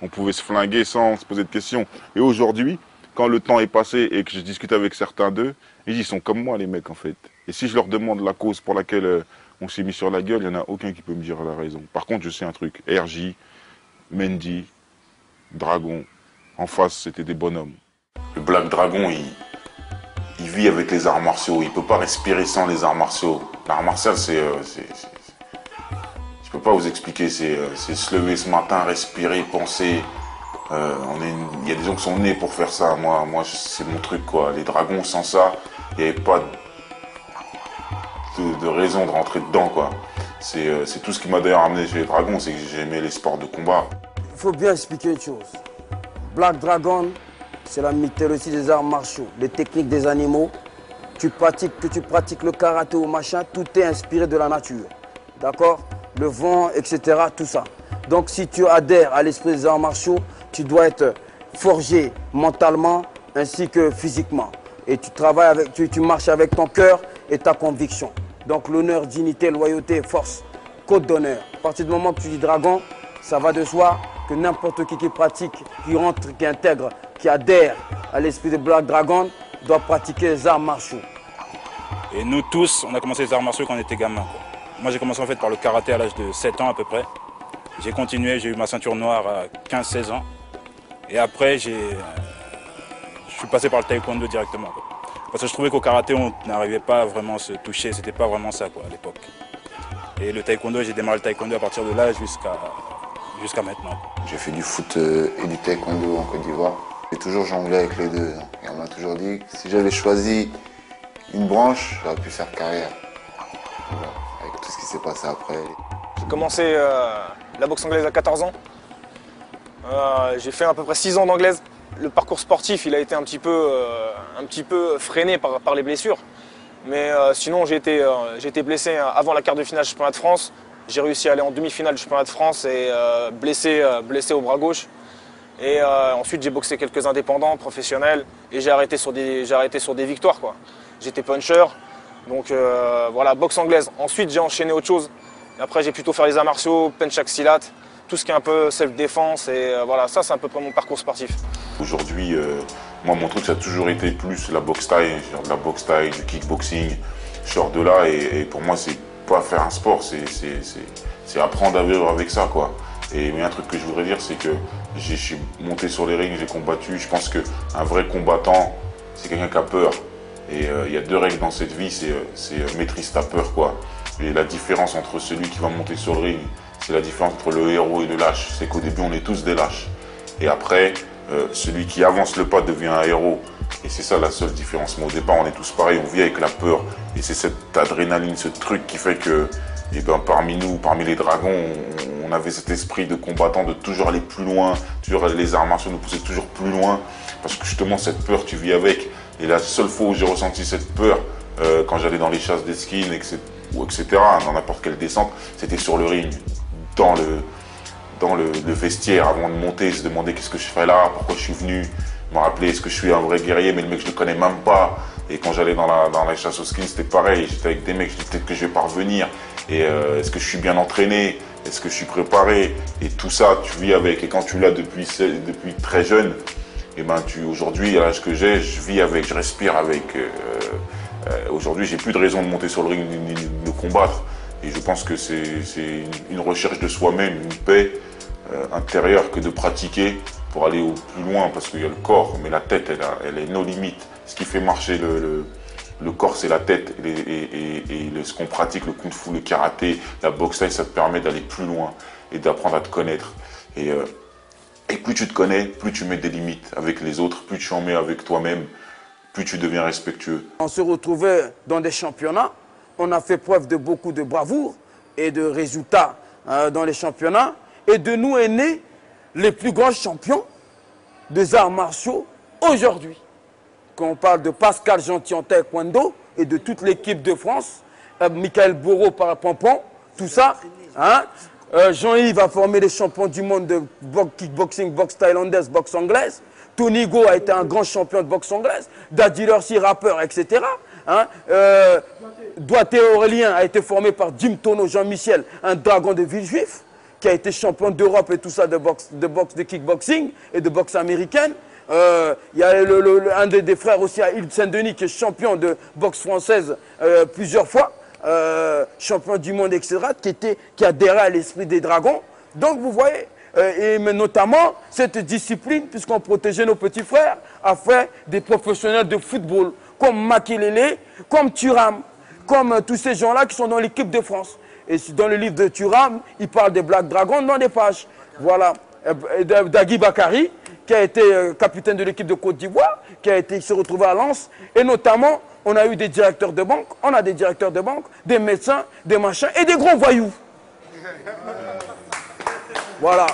On pouvait se flinguer sans se poser de questions. Et aujourd'hui, quand le temps est passé et que je discute avec certains d'eux, ils sont comme moi, les mecs, en fait. Et si je leur demande la cause pour laquelle on s'est mis sur la gueule, il n'y en a aucun qui peut me dire la raison. Par contre, je sais un truc. RJ, Mendy, Dragon, en face, c'était des bonhommes. Le Black Dragon, il vit avec les arts martiaux. Il ne peut pas respirer sans les arts martiaux. L'art martial, je peux pas vous expliquer. C'est se lever ce matin, respirer, penser. Il y a des gens qui sont nés pour faire ça. Moi c'est mon truc, quoi. Les dragons, sans ça, il n'y avait pas de raison de rentrer dedans, quoi. C'est tout ce qui m'a d'ailleurs amené chez les dragons, c'est que j'aimais les sports de combat. Il faut bien expliquer une chose. Black Dragon, c'est la mythologie des arts martiaux, les techniques des animaux. Que tu pratiques le karaté ou machin, tout est inspiré de la nature. D'accord? Le vent, etc., tout ça. Donc si tu adhères à l'esprit des arts martiaux, tu dois être forgé mentalement ainsi que physiquement. Et tu travailles avec, tu marches avec ton cœur et ta conviction. Donc l'honneur, dignité, loyauté, force, code d'honneur. À partir du moment que tu dis dragon, ça va de soi que n'importe qui pratique, qui rentre, qui intègre, qui adhère à l'esprit de Black Dragon doit pratiquer les arts martiaux. Et nous tous, on a commencé les arts martiaux quand on était gamins, quoi. Moi j'ai commencé en fait par le karaté à l'âge de 7 ans à peu près. J'ai continué, j'ai eu ma ceinture noire à 15-16 ans. Et après je suis passé par le taekwondo directement, quoi. Parce que je trouvais qu'au karaté on n'arrivait pas vraiment à se toucher, c'était pas vraiment ça, quoi, à l'époque. Et le taekwondo, j'ai démarré le taekwondo à partir de là jusqu'à maintenant. J'ai fait du foot et du taekwondo en Côte d'Ivoire. J'ai toujours jonglé avec les deux. Et on m'a toujours dit que si j'avais choisi une branche, j'aurais pu faire carrière. Voilà. Avec tout ce qui s'est passé après. J'ai commencé la boxe anglaise à 14 ans. J'ai fait à peu près 6 ans d'anglaise. Le parcours sportif, il a été un petit peu freiné par les blessures. Mais sinon, j'ai été blessé avant la quart de finale du championnat de France. J'ai réussi à aller en demi-finale du championnat de France et blessé au bras gauche. Et ensuite, j'ai boxé quelques indépendants, professionnels, et j'ai arrêté sur des victoires, quoi. J'étais puncher, donc voilà, boxe anglaise. Ensuite, j'ai enchaîné autre chose. Et après, j'ai plutôt fait les arts martiaux, penchak silat, tout ce qui est un peu self-défense. Et voilà, ça, c'est à peu près mon parcours sportif. Aujourd'hui, moi, mon truc, ça a toujours été plus la boxe thaï, de la boxe thaï, du kickboxing. Je sors de là et pour moi, c'est pas faire un sport, c'est apprendre à vivre avec ça, quoi. Mais un truc que je voudrais dire, c'est que je suis monté sur les rings, j'ai combattu. Je pense qu'un vrai combattant, c'est quelqu'un qui a peur. Et il y a 2 règles dans cette vie, c'est maîtrise ta peur, quoi. Et la différence entre celui qui va monter sur le ring, c'est la différence entre le héros et le lâche. C'est qu'au début, on est tous des lâches. Et après, celui qui avance le pas devient un héros. Et c'est ça la seule différence. Mais au départ, on est tous pareils, on vit avec la peur. Et c'est cette adrénaline, ce truc qui fait que parmi nous, parmi les dragons, on avait cet esprit de combattant, de toujours aller plus loin. Toujours les arts martiaux nous poussaient toujours plus loin. Parce que justement, cette peur, tu vis avec. Et la seule fois où j'ai ressenti cette peur, quand j'allais dans les chasses d'esquine, etc., dans n'importe quelle descente, c'était sur le ring, dans le vestiaire, avant de monter, se demander qu'est-ce que je fais là, pourquoi je suis venu, me rappeler est-ce que je suis un vrai guerrier, mais le mec je le connais même pas. Et quand j'allais dans la chasse aux skins, c'était pareil, j'étais avec des mecs, je dis peut-être que je vais parvenir, et est-ce que je suis bien entraîné, est-ce que je suis préparé? Et tout ça, tu vis avec. Et quand tu l'as depuis très jeune, et ben aujourd'hui, à l'âge que j'ai, je vis avec, je respire avec. Aujourd'hui, j'ai plus de raison de monter sur le ring ni de combattre. Et je pense que c'est une recherche de soi-même, une paix intérieure que de pratiquer pour aller au plus loin, parce qu'il y a le corps, mais la tête, elle est nos limites. Ce qui fait marcher le corps, c'est la tête. Et ce qu'on pratique, le kung-fu, le karaté, la boxe thaï, ça te permet d'aller plus loin et d'apprendre à te connaître. Et plus tu te connais, plus tu mets des limites avec les autres, plus tu en mets avec toi-même, plus tu deviens respectueux. On se retrouvait dans des championnats, on a fait preuve de beaucoup de bravoure et de résultats dans les championnats. Et de nous est né les plus grands champions des arts martiaux aujourd'hui. Quand on parle de Pascal Gentil en taekwondo et de toute l'équipe de France, Michael Bourreau par Pompon, tout ça, hein, Jean-Yves a formé les champions du monde de kickboxing, boxe thaïlandaise, boxe anglaise. Tony Go a été un grand champion de boxe anglaise. Daddy Lurcy, rappeur, etc. Hein, Doigté Aurélien a été formé par Jim Tono, Jean-Michel, un dragon de Villejuif, qui a été champion d'Europe et tout ça de kickboxing et de boxe américaine. Il y a un des frères aussi à Île Saint-Denis qui est champion de boxe française plusieurs fois, champion du monde, etc., qui adhérait à l'esprit des dragons. Donc vous voyez, mais notamment cette discipline, puisqu'on protégeait nos petits frères, a fait des professionnels de football, comme Makelele, comme Thuram, comme tous ces gens-là qui sont dans l'équipe de France. Et dans le livre de Thuram, il parle des Black Dragons dans des pages. Voilà, Dagui Bakari, qui a été capitaine de l'équipe de Côte d'Ivoire, qui s'est retrouvé à Lens. Et notamment, on a eu des directeurs de banque, on a des directeurs de banque, des médecins, des machins et des gros voyous. Voilà.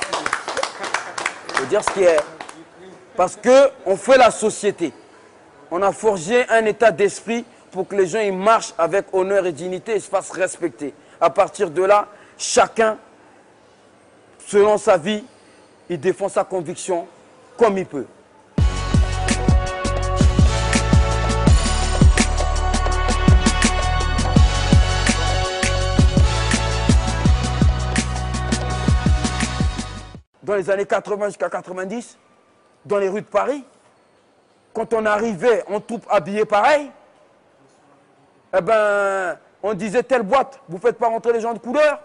Il faut dire ce qui est. Parce qu'on fait la société. On a forgé un état d'esprit pour que les gens ils marchent avec honneur et dignité et se fassent respecter. À partir de là, chacun, selon sa vie, il défend sa conviction comme il peut. Dans les années 80 jusqu'à 90, dans les rues de Paris, quand on arrivait en troupe habillée pareil, eh ben, on disait telle boîte, vous ne faites pas rentrer les gens de couleur,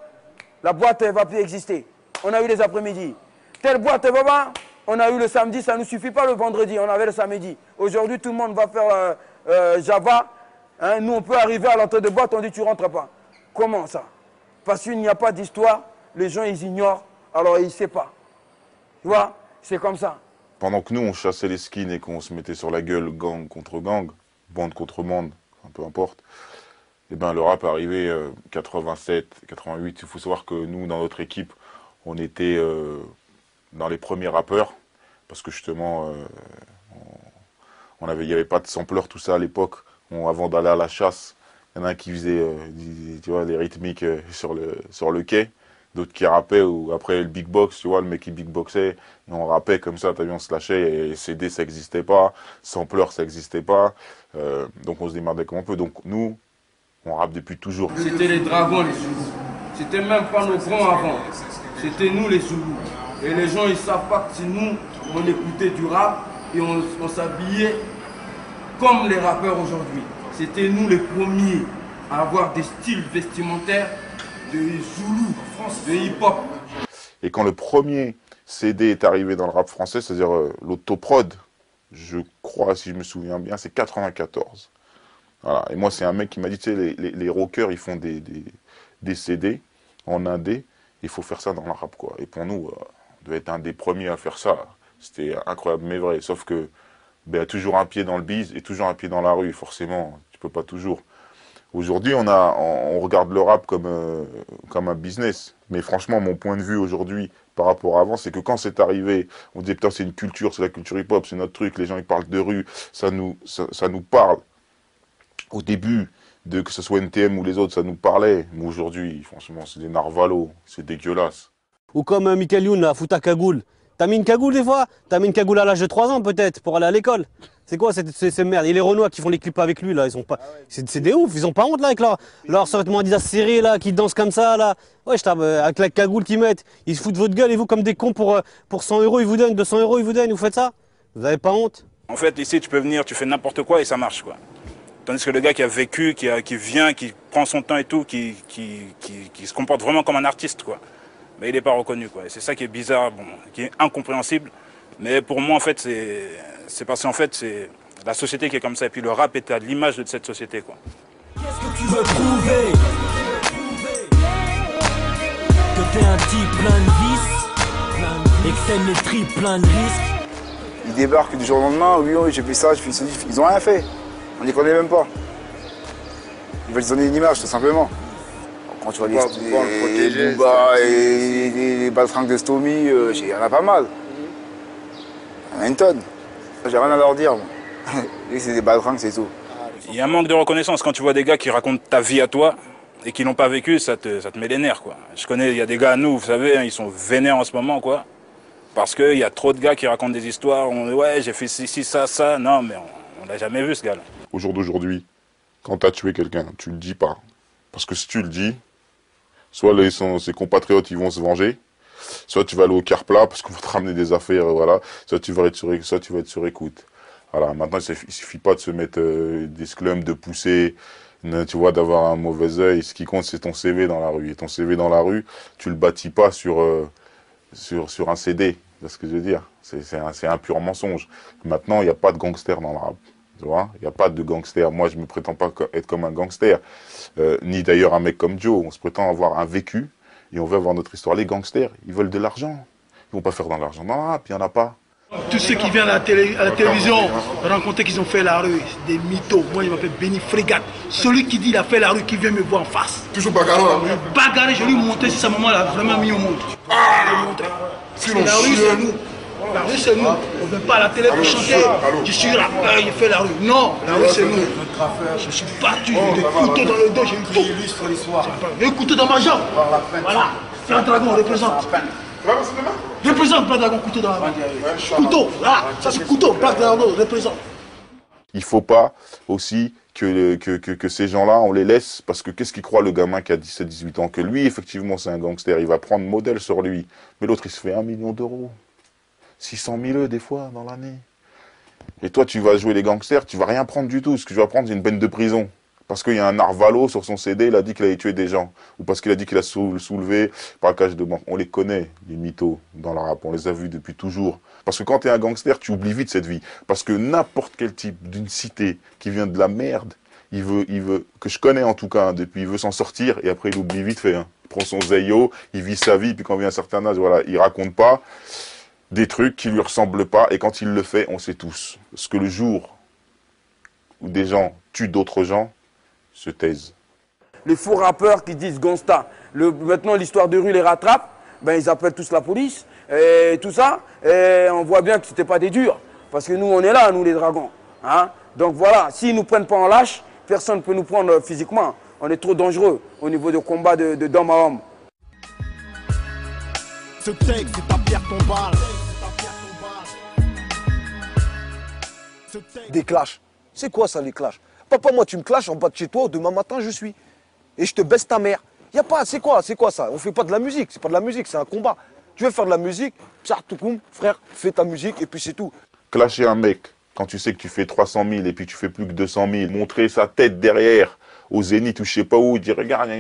la boîte ne va plus exister. On a eu les après-midi. Telle boîte, elle va pas, on a eu le samedi, ça ne nous suffit pas le vendredi, on avait le samedi. Aujourd'hui, tout le monde va faire Java. Hein, nous, on peut arriver à l'entrée de boîte, on dit tu ne rentres pas. Comment ça? Parce qu'il n'y a pas d'histoire, les gens ils ignorent, alors ils ne savent pas. Tu vois, c'est comme ça. Pendant que nous, on chassait les skins et qu'on se mettait sur la gueule gang contre gang, bande contre bande, peu importe, et ben, le rap est arrivé 87, 88. Il faut savoir que nous, dans notre équipe, on était dans les premiers rappeurs, parce que justement, il n'y avait pas de sampleur, tout ça à l'époque. Avant d'aller à la chasse, il y en a un qui faisait tu vois, les rythmiques sur le quai, d'autres qui rappaient, ou après le big box, tu vois, le mec qui big boxait, et on rappait comme ça, t'as vu, on se lâchait, et CD ça n'existait pas, sampleur ça n'existait pas, donc on se démerdait comme on peut. Donc nous, on rappe depuis toujours. C'était les dragons, les Zoulous. C'était même pas nos grands avant. C'était nous les Zoulous. Et les gens, ils savent pas que c'est nous, on écoutait du rap et on s'habillait comme les rappeurs aujourd'hui. C'était nous les premiers à avoir des styles vestimentaires de Zoulou, de hip-hop. Et quand le premier CD est arrivé dans le rap français, c'est-à-dire l'autoprod, je crois, si je me souviens bien, c'est 94. Voilà. Et moi, c'est un mec qui m'a dit, tu sais, les rockers, ils font des CD en indé, il faut faire ça dans le rap, quoi. Et pour nous, on devait être un des premiers à faire ça. C'était incroyable, mais vrai. Sauf que, ben, toujours un pied dans le bise et toujours un pied dans la rue, forcément, tu peux pas toujours. Aujourd'hui, on regarde le rap comme un business. Mais franchement, mon point de vue aujourd'hui, par rapport à avant, c'est que quand c'est arrivé, on disait, putain, c'est une culture, c'est la culture hip-hop, c'est notre truc, les gens, ils parlent de rue, ça nous parle. Au début, que ce soit NTM ou les autres, ça nous parlait. Mais aujourd'hui, franchement, c'est des narvalos, c'est dégueulasse. Ou comme Michael Youn, là, fout ta cagoule. T'as mis une cagoule des fois? T'as mis une cagoule à l'âge de 3 ans peut-être, pour aller à l'école. C'est quoi ces merdes? Et les Renois qui font les clips avec lui, là, ils ont pas. C'est des ouf, ils ont pas honte, là, avec leur seulement Adidas serré, là, qui dansent comme ça, là. Ouais, avec la cagoule qu'ils mettent. Ils se foutent de votre gueule et vous, comme des cons, pour 100 €, ils vous donnent, 200 €, ils vous donnent, vous faites ça? Vous avez pas honte? En fait, ici, tu peux venir, tu fais n'importe quoi et ça marche, quoi. Tandis que le gars qui a vécu, qui vient, qui prend son temps et tout, qui se comporte vraiment comme un artiste, quoi. Mais il n'est pas reconnu, quoi. Et c'est ça qui est bizarre, bon, qui est incompréhensible. Mais pour moi, en fait, c'est parce qu'en fait, c'est la société qui est comme ça. Et puis le rap est à l'image de cette société, quoi. Qu'est-ce que tu veux prouver? Que t'es un type plein de vices et que t'aimes les tripes plein de risques. Ils débarquent du jour au lendemain, oui, j'ai fait ça, j'ai fait ça. Ils ont rien fait. On n'y connaît même pas. Ils veulent se donner une image, tout simplement. Quand tu vois les Booba et les baltringues de Stomy, il y en a pas mal. Il y en a une tonne. J'ai rien à leur dire. C'est des baltringues, c'est tout. Il y a un manque de reconnaissance quand tu vois des gars qui racontent ta vie à toi et qui n'ont pas vécu, ça te met les nerfs, quoi. Je connais, il y a des gars à nous, vous savez, hein, ils sont vénères en ce moment, quoi. Parce qu'il y a trop de gars qui racontent des histoires. Ouais, j'ai fait ci, ça. Non, mais on l'a jamais vu, ce gars-là. Au jour d'aujourd'hui, quand tu as tué quelqu'un, tu le dis pas. Parce que si tu le dis, soit ses compatriotes ils vont se venger, soit tu vas aller au quart plat parce qu'on va te ramener des affaires, voilà. Soit tu vas être sur écoute. Voilà, maintenant il suffit pas de se mettre des sclums, de pousser, tu vois, d'avoir un mauvais œil. Ce qui compte, c'est ton CV dans la rue. Et ton CV dans la rue, tu le bâtis pas sur un CD. C'est ce que je veux dire. C'est un pur mensonge. Maintenant, il n'y a pas de gangster dans le rap. Tu vois, il n'y a pas de gangster. Moi, je ne me prétends pas être comme un gangster. Ni d'ailleurs un mec comme Joe. On se prétend avoir un vécu et on veut avoir notre histoire. Les gangsters, ils veulent de l'argent. Ils ne vont pas faire dans l'argent dans le rap. Il n'y en a pas. Tous ceux qui viennent à la télévision rencontrer qu'ils ont fait la rue, c'est des mythos. Moi, je m'appelle Benny Frégate. Celui qui dit qu'il a fait la rue, qui vient me voir en face. Toujours bagarreur. Bagarrer, je lui montrer si sa maman l'a vraiment mis au monde. Sinon, la rue, c'est nous. La rue, c'est nous. On ne vient pas à la télé pour chanter. Je suis rappeur, il fait la rue. Non, la rue, c'est nous. Je suis battu, j'ai des couteaux dans le dos, j'ai eu tout. J'ai un couteau dans ma jambe. Voilà. C'est un dragon, on représente. Représente Black Dragon, couteau dans la main. Couteau, là, ça c'est couteau, Black Dragon, représente. Il faut pas aussi que ces gens-là, on les laisse, parce que qu'est-ce qu'il croit le gamin qui a 17-18 ans? Que lui, effectivement, c'est un gangster, il va prendre modèle sur lui. Mais l'autre, il se fait 1 million d'euros. 600 000 des fois dans l'année. Et toi, tu vas jouer les gangsters, tu vas rien prendre du tout. Ce que tu vas prendre, c'est une peine de prison. Parce qu'il y a un narvalo sur son CD, il a dit qu'il allait tuer des gens. Ou parce qu'il a dit qu'il a soulevé par le cache de banque. On les connaît, les mythos, dans le rap. On les a vus depuis toujours. Parce que quand tu es un gangster, tu oublies vite cette vie. Parce que n'importe quel type d'une cité qui vient de la merde, il veut, que je connais en tout cas, hein, depuis, il veut s'en sortir et après il oublie vite fait. Hein. Il prend son zeyo, il vit sa vie, puis quand il vient à un certain âge, voilà, il raconte pas des trucs qui lui ressemblent pas. Et quand il le fait, on sait tous. Parce que le jour où des gens tuent d'autres gens, se taisent. Les faux rappeurs qui disent gangsta, maintenant l'histoire de rue les rattrape, ben ils appellent tous la police et tout ça. Et on voit bien que c'était pas des durs. Parce que nous on est là, nous les dragons. Hein? Donc voilà, s'ils nous prennent pas en lâche, personne ne peut nous prendre physiquement. On est trop dangereux au niveau de combat d'homme à homme. Ce texte, c'est ta pierre tombale. Des clashs. C'est quoi ça les clashs? Papa, moi, tu me clashes en bas de chez toi, demain matin, je suis. Et je te baisse ta mère. Y a pas, c'est quoi ça? On fait pas de la musique, c'est pas de la musique, c'est un combat. Tu veux faire de la musique, frère, fais ta musique et puis c'est tout. Clasher un mec, quand tu sais que tu fais 300 000 et puis tu fais plus que 200 000, montrer sa tête derrière au Zénith ou je sais pas où, dire regarde,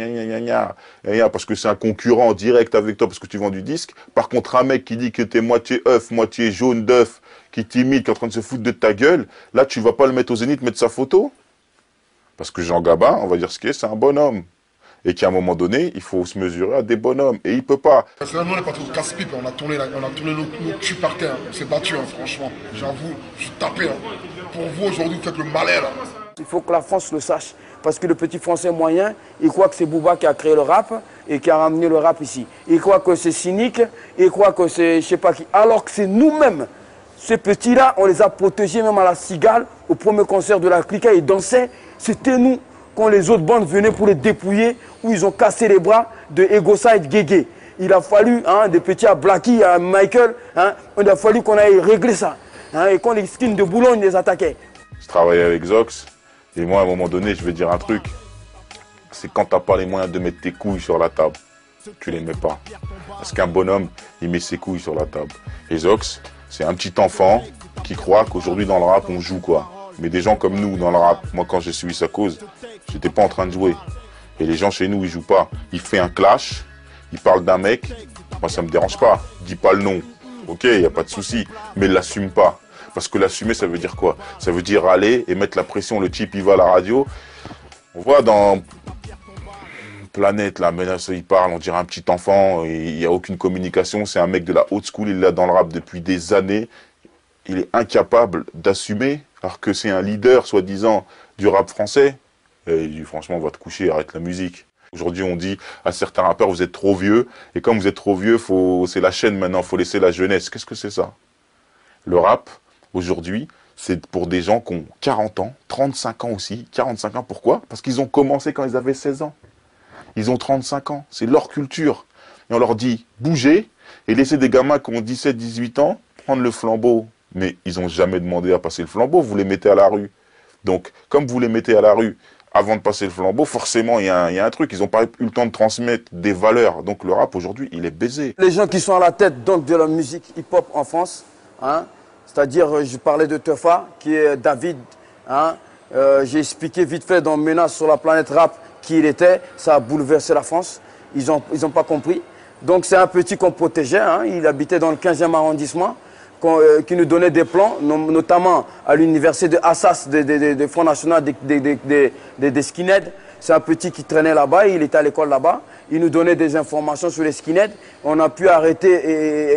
parce que c'est un concurrent direct avec toi parce que tu vends du disque. Par contre, un mec qui dit que t'es moitié œuf, moitié jaune d'œuf, qui t'imite, qui est en train de se foutre de ta gueule, là, tu vas pas le mettre au Zénith, mettre sa photo? Parce que Jean Gabin, on va dire ce qu'il est, c'est un bonhomme. Et qu'à un moment donné, il faut se mesurer à des bonhommes. Et il peut pas. Personnellement, on est parti au casse-pipe, on a tourné nos culs par terre. On s'est battu, hein, franchement. J'avoue, je suis tapé. Hein. Pour vous, aujourd'hui, vous faites le malin, là. Il faut que la France le sache. Parce que le petit Français moyen, il croit que c'est Booba qui a créé le rap et qui a ramené le rap ici. Il croit que c'est cynique, il croit que c'est je sais pas qui. Alors que c'est nous-mêmes. Ces petits-là, on les a protégés même à la Cigale, au premier concert de la Clica, ils dansaient. C'était nous, quand les autres bandes venaient pour les dépouiller, où ils ont cassé les bras de Egoside Guégué. Il a fallu, hein, des petits à Blacky, à Michael, hein, il a fallu qu'on aille régler ça. hein, et quand les skins de Boulogne les attaquaient. Je travaillais avec Zox, et moi, à un moment donné, je vais dire un truc. C'est quand t'as pas les moyens de mettre tes couilles sur la table, tu les mets pas. Parce qu'un bonhomme, il met ses couilles sur la table. Et Zox, c'est un petit enfant qui croit qu'aujourd'hui dans le rap, on joue quoi. Mais des gens comme nous, dans le rap, moi quand j'ai suivi sa cause, j'étais pas en train de jouer. Et les gens chez nous, ils jouent pas. Il fait un clash, il parle d'un mec, moi ça me dérange pas. Dis pas le nom, ok, y a pas de souci, mais l'assume pas. Parce que l'assumer, ça veut dire quoi? Ça veut dire aller et mettre la pression. Le type, il va à la radio. On voit dans Planète, là, mais là, il parle, on dirait un petit enfant, il n'y a aucune communication. C'est un mec de la haute school, il est là dans le rap depuis des années. Il est incapable d'assumer, alors que c'est un leader, soi-disant, du rap français. Et il dit, franchement, on va te coucher, arrête la musique. Aujourd'hui, on dit à certains rappeurs, vous êtes trop vieux. Et comme vous êtes trop vieux, c'est la chaîne maintenant, il faut laisser la jeunesse. Qu'est-ce que c'est ça? Le rap, aujourd'hui, c'est pour des gens qui ont 40 ans, 35 ans aussi. 45 ans, pourquoi? Parce qu'ils ont commencé quand ils avaient 16 ans. Ils ont 35 ans, c'est leur culture. Et on leur dit, bougez, et laissez des gamins qui ont 17, 18 ans prendre le flambeau. Mais ils n'ont jamais demandé à passer le flambeau, vous les mettez à la rue. Donc, comme vous les mettez à la rue, avant de passer le flambeau, forcément, il y a un truc. Ils n'ont pas eu le temps de transmettre des valeurs. Donc, le rap, aujourd'hui, il est baisé. Les gens qui sont à la tête donc, de la musique hip-hop en France, hein, c'est-à-dire, je parlais de Tefa, qui est David. Hein, j'ai expliqué vite fait dans Menace sur la planète rap qui il était. Ça a bouleversé la France. Ils ont pas compris. Donc, c'est un petit qu'on protégeait. Hein, il habitait dans le 15e arrondissement. Qui nous donnait des plans, notamment à l'université de Assas, des Front National, des skinheads. C'est un petit qui traînait là-bas, il était à l'école là-bas. Il nous donnait des informations sur les skinheads. On a pu arrêter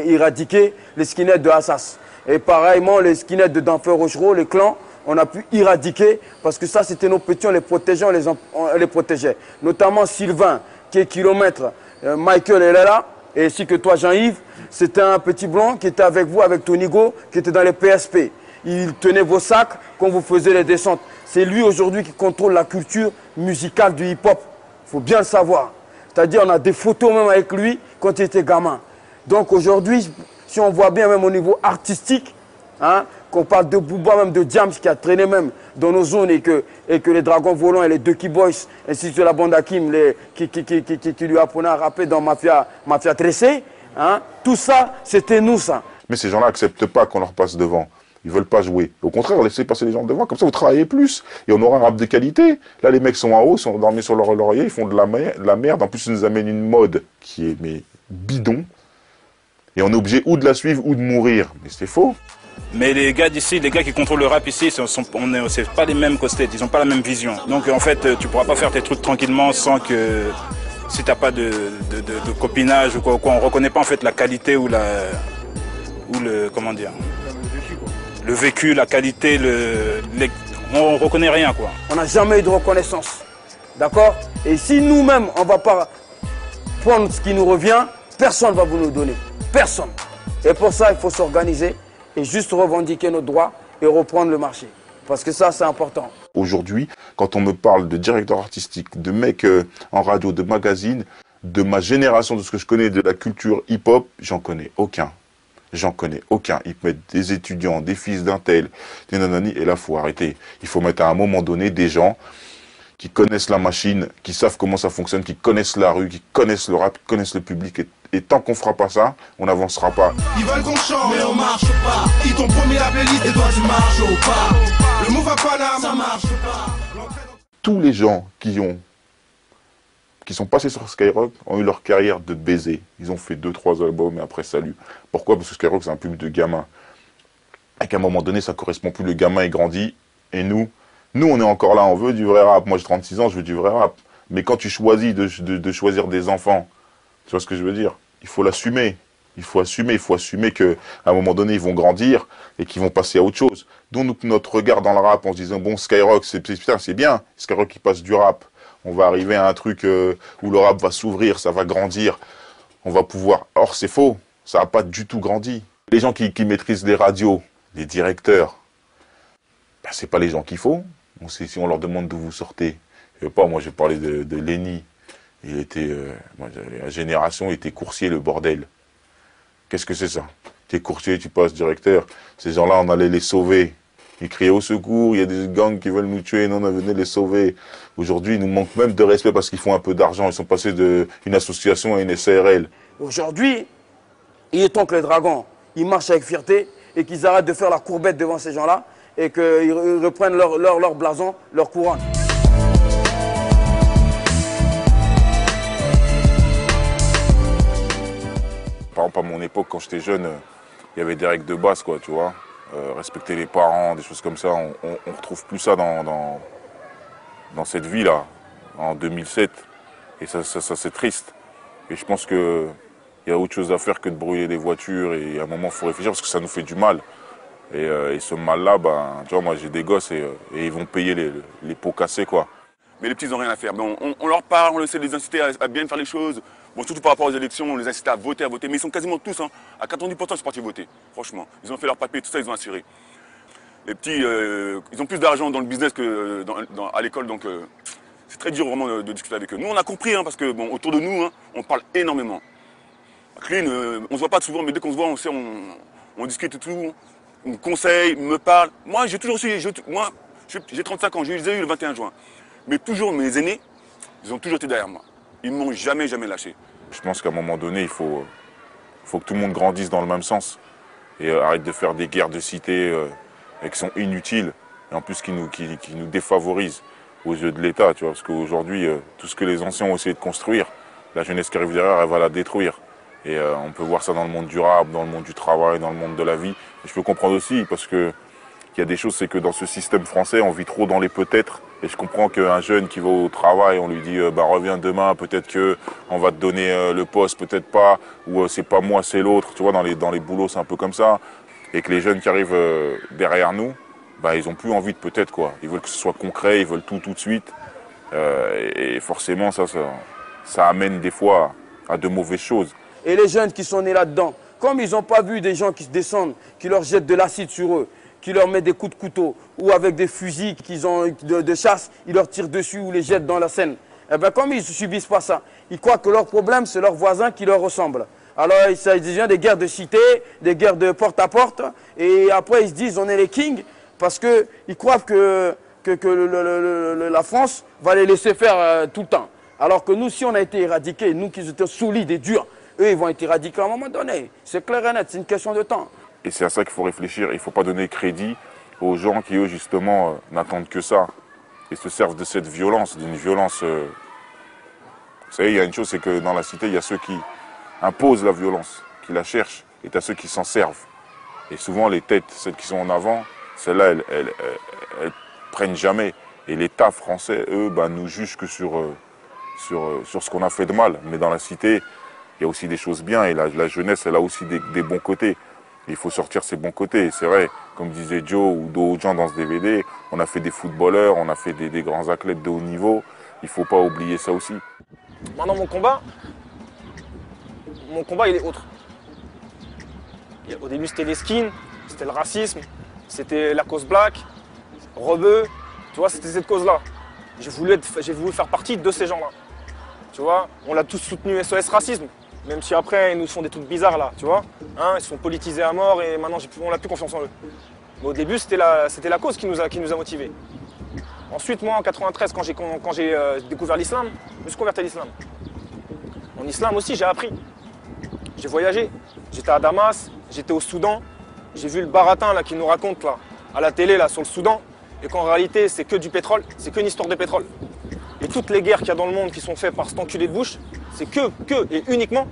et éradiquer les skinheads de Assas. Et pareillement, les skinheads de Denfert Rochereau, les clans, on a pu éradiquer parce que ça, c'était nos petits, on les protégeait, on les protégeait. Notamment Sylvain, qui est kilomètre, Michael est là, et ainsi que toi, Jean-Yves. C'était un petit blanc qui était avec vous, avec Tonigo, qui était dans les PSP. Il tenait vos sacs quand vous faisiez les descentes. C'est lui aujourd'hui qui contrôle la culture musicale du hip-hop. Il faut bien le savoir. C'est-à-dire on a des photos même avec lui quand il était gamin. Donc aujourd'hui, si on voit bien même au niveau artistique, hein, qu'on parle de Booba, même de Diams qui a traîné même dans nos zones et que les Dragons Volants et les Ducky Boys, ainsi que la bande Hakim, qui lui apprenaient à rapper dans Mafia Tressé, hein, tout ça, c'était nous ça. Mais ces gens-là n'acceptent pas qu'on leur passe devant. Ils veulent pas jouer. Au contraire, laissez passer les gens devant. Comme ça, vous travaillez plus. Et on aura un rap de qualité. Là, les mecs sont en haut, ils sont endormis sur leur laurier, ils font de la merde. En plus, ils nous amènent une mode qui est bidon. Et on est obligé ou de la suivre ou de mourir. Mais c'est faux. Mais les gars d'ici, les gars qui contrôlent le rap ici, c'est pas les mêmes qu'au States, ils n'ont pas la même vision. Donc en fait, tu pourras pas faire tes trucs tranquillement sans que, si t'as pas de copinage ou quoi, on reconnaît pas en fait la qualité ou le comment dire, le vécu, la qualité, on reconnaît rien quoi. On n'a jamais eu de reconnaissance, d'accord? Et si nous-mêmes on va pas prendre ce qui nous revient, personne va vous nous donner, personne. Et pour ça, il faut s'organiser et juste revendiquer nos droits et reprendre le marché. Parce que ça, c'est important. Aujourd'hui, quand on me parle de directeur artistique, de mecs en radio, de magazines, de ma génération, de ce que je connais de la culture hip-hop, j'en connais aucun. J'en connais aucun. Ils mettent des étudiants, des fils d'un tel, des nanani, et là, il faut arrêter. Il faut mettre à un moment donné des gens qui connaissent la machine, qui savent comment ça fonctionne, qui connaissent la rue, qui connaissent le rap, qui connaissent le public. Et tant qu'on fera pas ça, on n'avancera pas. Ils veulent qu'on chante, mais on marche pas. Ils t'ont promis la playlist et toi tu marches au pas. Le move à Paname, ça marche pas. Tous les gens qui sont passés sur Skyrock ont eu leur carrière de baiser. Ils ont fait 2-3 albums et après salut. Pourquoi? Parce que Skyrock c'est un public de gamins. Et qu'à un moment donné, ça correspond plus. Le gamin est grandi. Et nous, on est encore là, on veut du vrai rap. Moi j'ai 36 ans, je veux du vrai rap. Mais quand tu choisis de choisir des enfants, tu vois ce que je veux dire? Il faut l'assumer. Il faut assumer qu'à un moment donné, ils vont grandir et qu'ils vont passer à autre chose. Donc notre regard dans le rap en se disant, bon, Skyrock, c'est bien. Skyrock, il passe du rap. On va arriver à un truc où le rap va s'ouvrir, ça va grandir. On va pouvoir... Or, c'est faux. Ça n'a pas du tout grandi. Les gens qui maîtrisent les radios, les directeurs, ben, c'est pas les gens qu'il faut. Si on leur demande d'où vous sortez. Moi, j'ai parlé de Lenny. Il était, la génération était coursier, le bordel. Qu'est-ce que c'est ça? tu es courtier, tu passes directeur. Ces gens-là, on allait les sauver. Ils criaient au secours, il y a des gangs qui veulent nous tuer, non, on venait les sauver. Aujourd'hui, ils nous manquent même de respect parce qu'ils font un peu d'argent. Ils sont passés d'une association à une SARL. Aujourd'hui, il est temps que les Dragons, ils marchent avec fierté et qu'ils arrêtent de faire la courbette devant ces gens-là et qu'ils reprennent leur blason, leur couronne. Par exemple, à mon époque, quand j'étais jeune, il y avait des règles de base, quoi, tu vois. Respecter les parents, des choses comme ça. On retrouve plus ça dans cette vie-là, en 2007. Et ça c'est triste. Et je pense qu'il y a autre chose à faire que de brûler des voitures. Et à un moment, il faut réfléchir parce que ça nous fait du mal. Et ce mal-là, ben, tu vois, moi j'ai des gosses et ils vont payer les pots cassés, quoi. Mais les petits, ils n'ont rien à faire. Bon, on leur parle, on essaie de les inciter à bien faire les choses. Bon, surtout par rapport aux élections, on les incite à voter. Mais ils sont quasiment tous, hein, à 90%, ils sont partis voter. Franchement, ils ont fait leur papier, tout ça, ils ont assuré. Les petits, ils ont plus d'argent dans le business que à l'école, donc c'est très dur vraiment de discuter avec eux. Nous, on a compris, hein, parce que bon, autour de nous, hein, on parle énormément. Clean, on se voit pas souvent, mais dès qu'on se voit, on discute et tout. On me conseille, me parle. Moi, j'ai toujours su, j'ai 35 ans, je les ai eu le 21 juin. Mais toujours, mes aînés, ils ont toujours été derrière moi. Ils ne m'ont jamais lâché. Je pense qu'à un moment donné, il faut que tout le monde grandisse dans le même sens. Et arrête de faire des guerres de cité qui sont inutiles. Et en plus qui nous défavorisent aux yeux de l'État. Parce qu'aujourd'hui, tout ce que les anciens ont essayé de construire, la jeunesse qui arrive derrière, elle va la détruire. Et on peut voir ça dans le monde durable, dans le monde du travail, dans le monde de la vie. Et je peux comprendre aussi, parce que il y a des choses, c'est que dans ce système français, on vit trop dans les peut-être. Et je comprends qu'un jeune qui va au travail, on lui dit reviens demain, peut-être qu'on va te donner le poste, peut-être pas, ou c'est pas moi, c'est l'autre. Tu vois, dans les boulots, c'est un peu comme ça. Et que les jeunes qui arrivent derrière nous, ils n'ont plus envie de peut-être, quoi. Ils veulent que ce soit concret, ils veulent tout de suite. Et forcément, ça amène des fois à de mauvaises choses. Et les jeunes qui sont nés là-dedans, comme ils n'ont pas vu des gens qui se descendent, qui leur jettent de l'acide sur eux, qui leur mettent des coups de couteau, ou avec des fusils qu'ils ont de chasse, ils leur tirent dessus ou les jettent dans la Seine. Et bien comme ils ne subissent pas ça, ils croient que leur problème, c'est leurs voisins qui leur ressemblent. Alors ça devient des guerres de cité, des guerres de porte à porte, et après ils se disent on est les kings, parce qu'ils croient que la France va les laisser faire tout le temps. Alors que nous, si on a été éradiqués, nous qui étions solides et durs, eux, ils vont être éradiqués à un moment donné. C'est clair et net, c'est une question de temps. Et c'est à ça qu'il faut réfléchir. Il ne faut pas donner crédit aux gens qui, eux, justement, n'attendent que ça. Et se servent de cette violence, d'une violence... Vous savez, il y a une chose, c'est que dans la cité, il y a ceux qui imposent la violence, qui la cherchent, et il y a ceux qui s'en servent. Et souvent, les têtes, celles qui sont en avant, celles-là, elles prennent jamais. Et l'État français, eux, nous jugent que sur ce qu'on a fait de mal. Mais dans la cité, il y a aussi des choses bien. Et la jeunesse, elle a aussi des bons côtés. Il faut sortir ses bons côtés. C'est vrai, comme disait Joe ou d'autres gens dans ce DVD, on a fait des footballeurs, on a fait des grands athlètes de haut niveau. Il ne faut pas oublier ça aussi. Maintenant, mon combat, il est autre. Au début, c'était les skins, c'était le racisme, c'était la cause black, rebeu. Tu vois, c'était cette cause-là. J'ai voulu faire partie de ces gens-là. Tu vois, on l'a tous soutenu SOS Racisme. Même si après, ils nous font des trucs bizarres là, tu vois. Hein, ils se font politiser à mort et maintenant, on n'a plus confiance en eux. Mais au début, c'était la cause qui nous a motivés. Ensuite, moi, en 93, quand j'ai découvert l'islam, je me suis converti à l'islam. En islam aussi, j'ai appris. J'ai voyagé. J'étais à Damas, j'étais au Soudan. J'ai vu le baratin là, qui nous raconte là, à la télé là, sur le Soudan. Et qu'en réalité, c'est que du pétrole, c'est qu'une histoire de pétrole. Et toutes les guerres qu'il y a dans le monde qui sont faites par cet enculé de Bush, c'est que et uniquement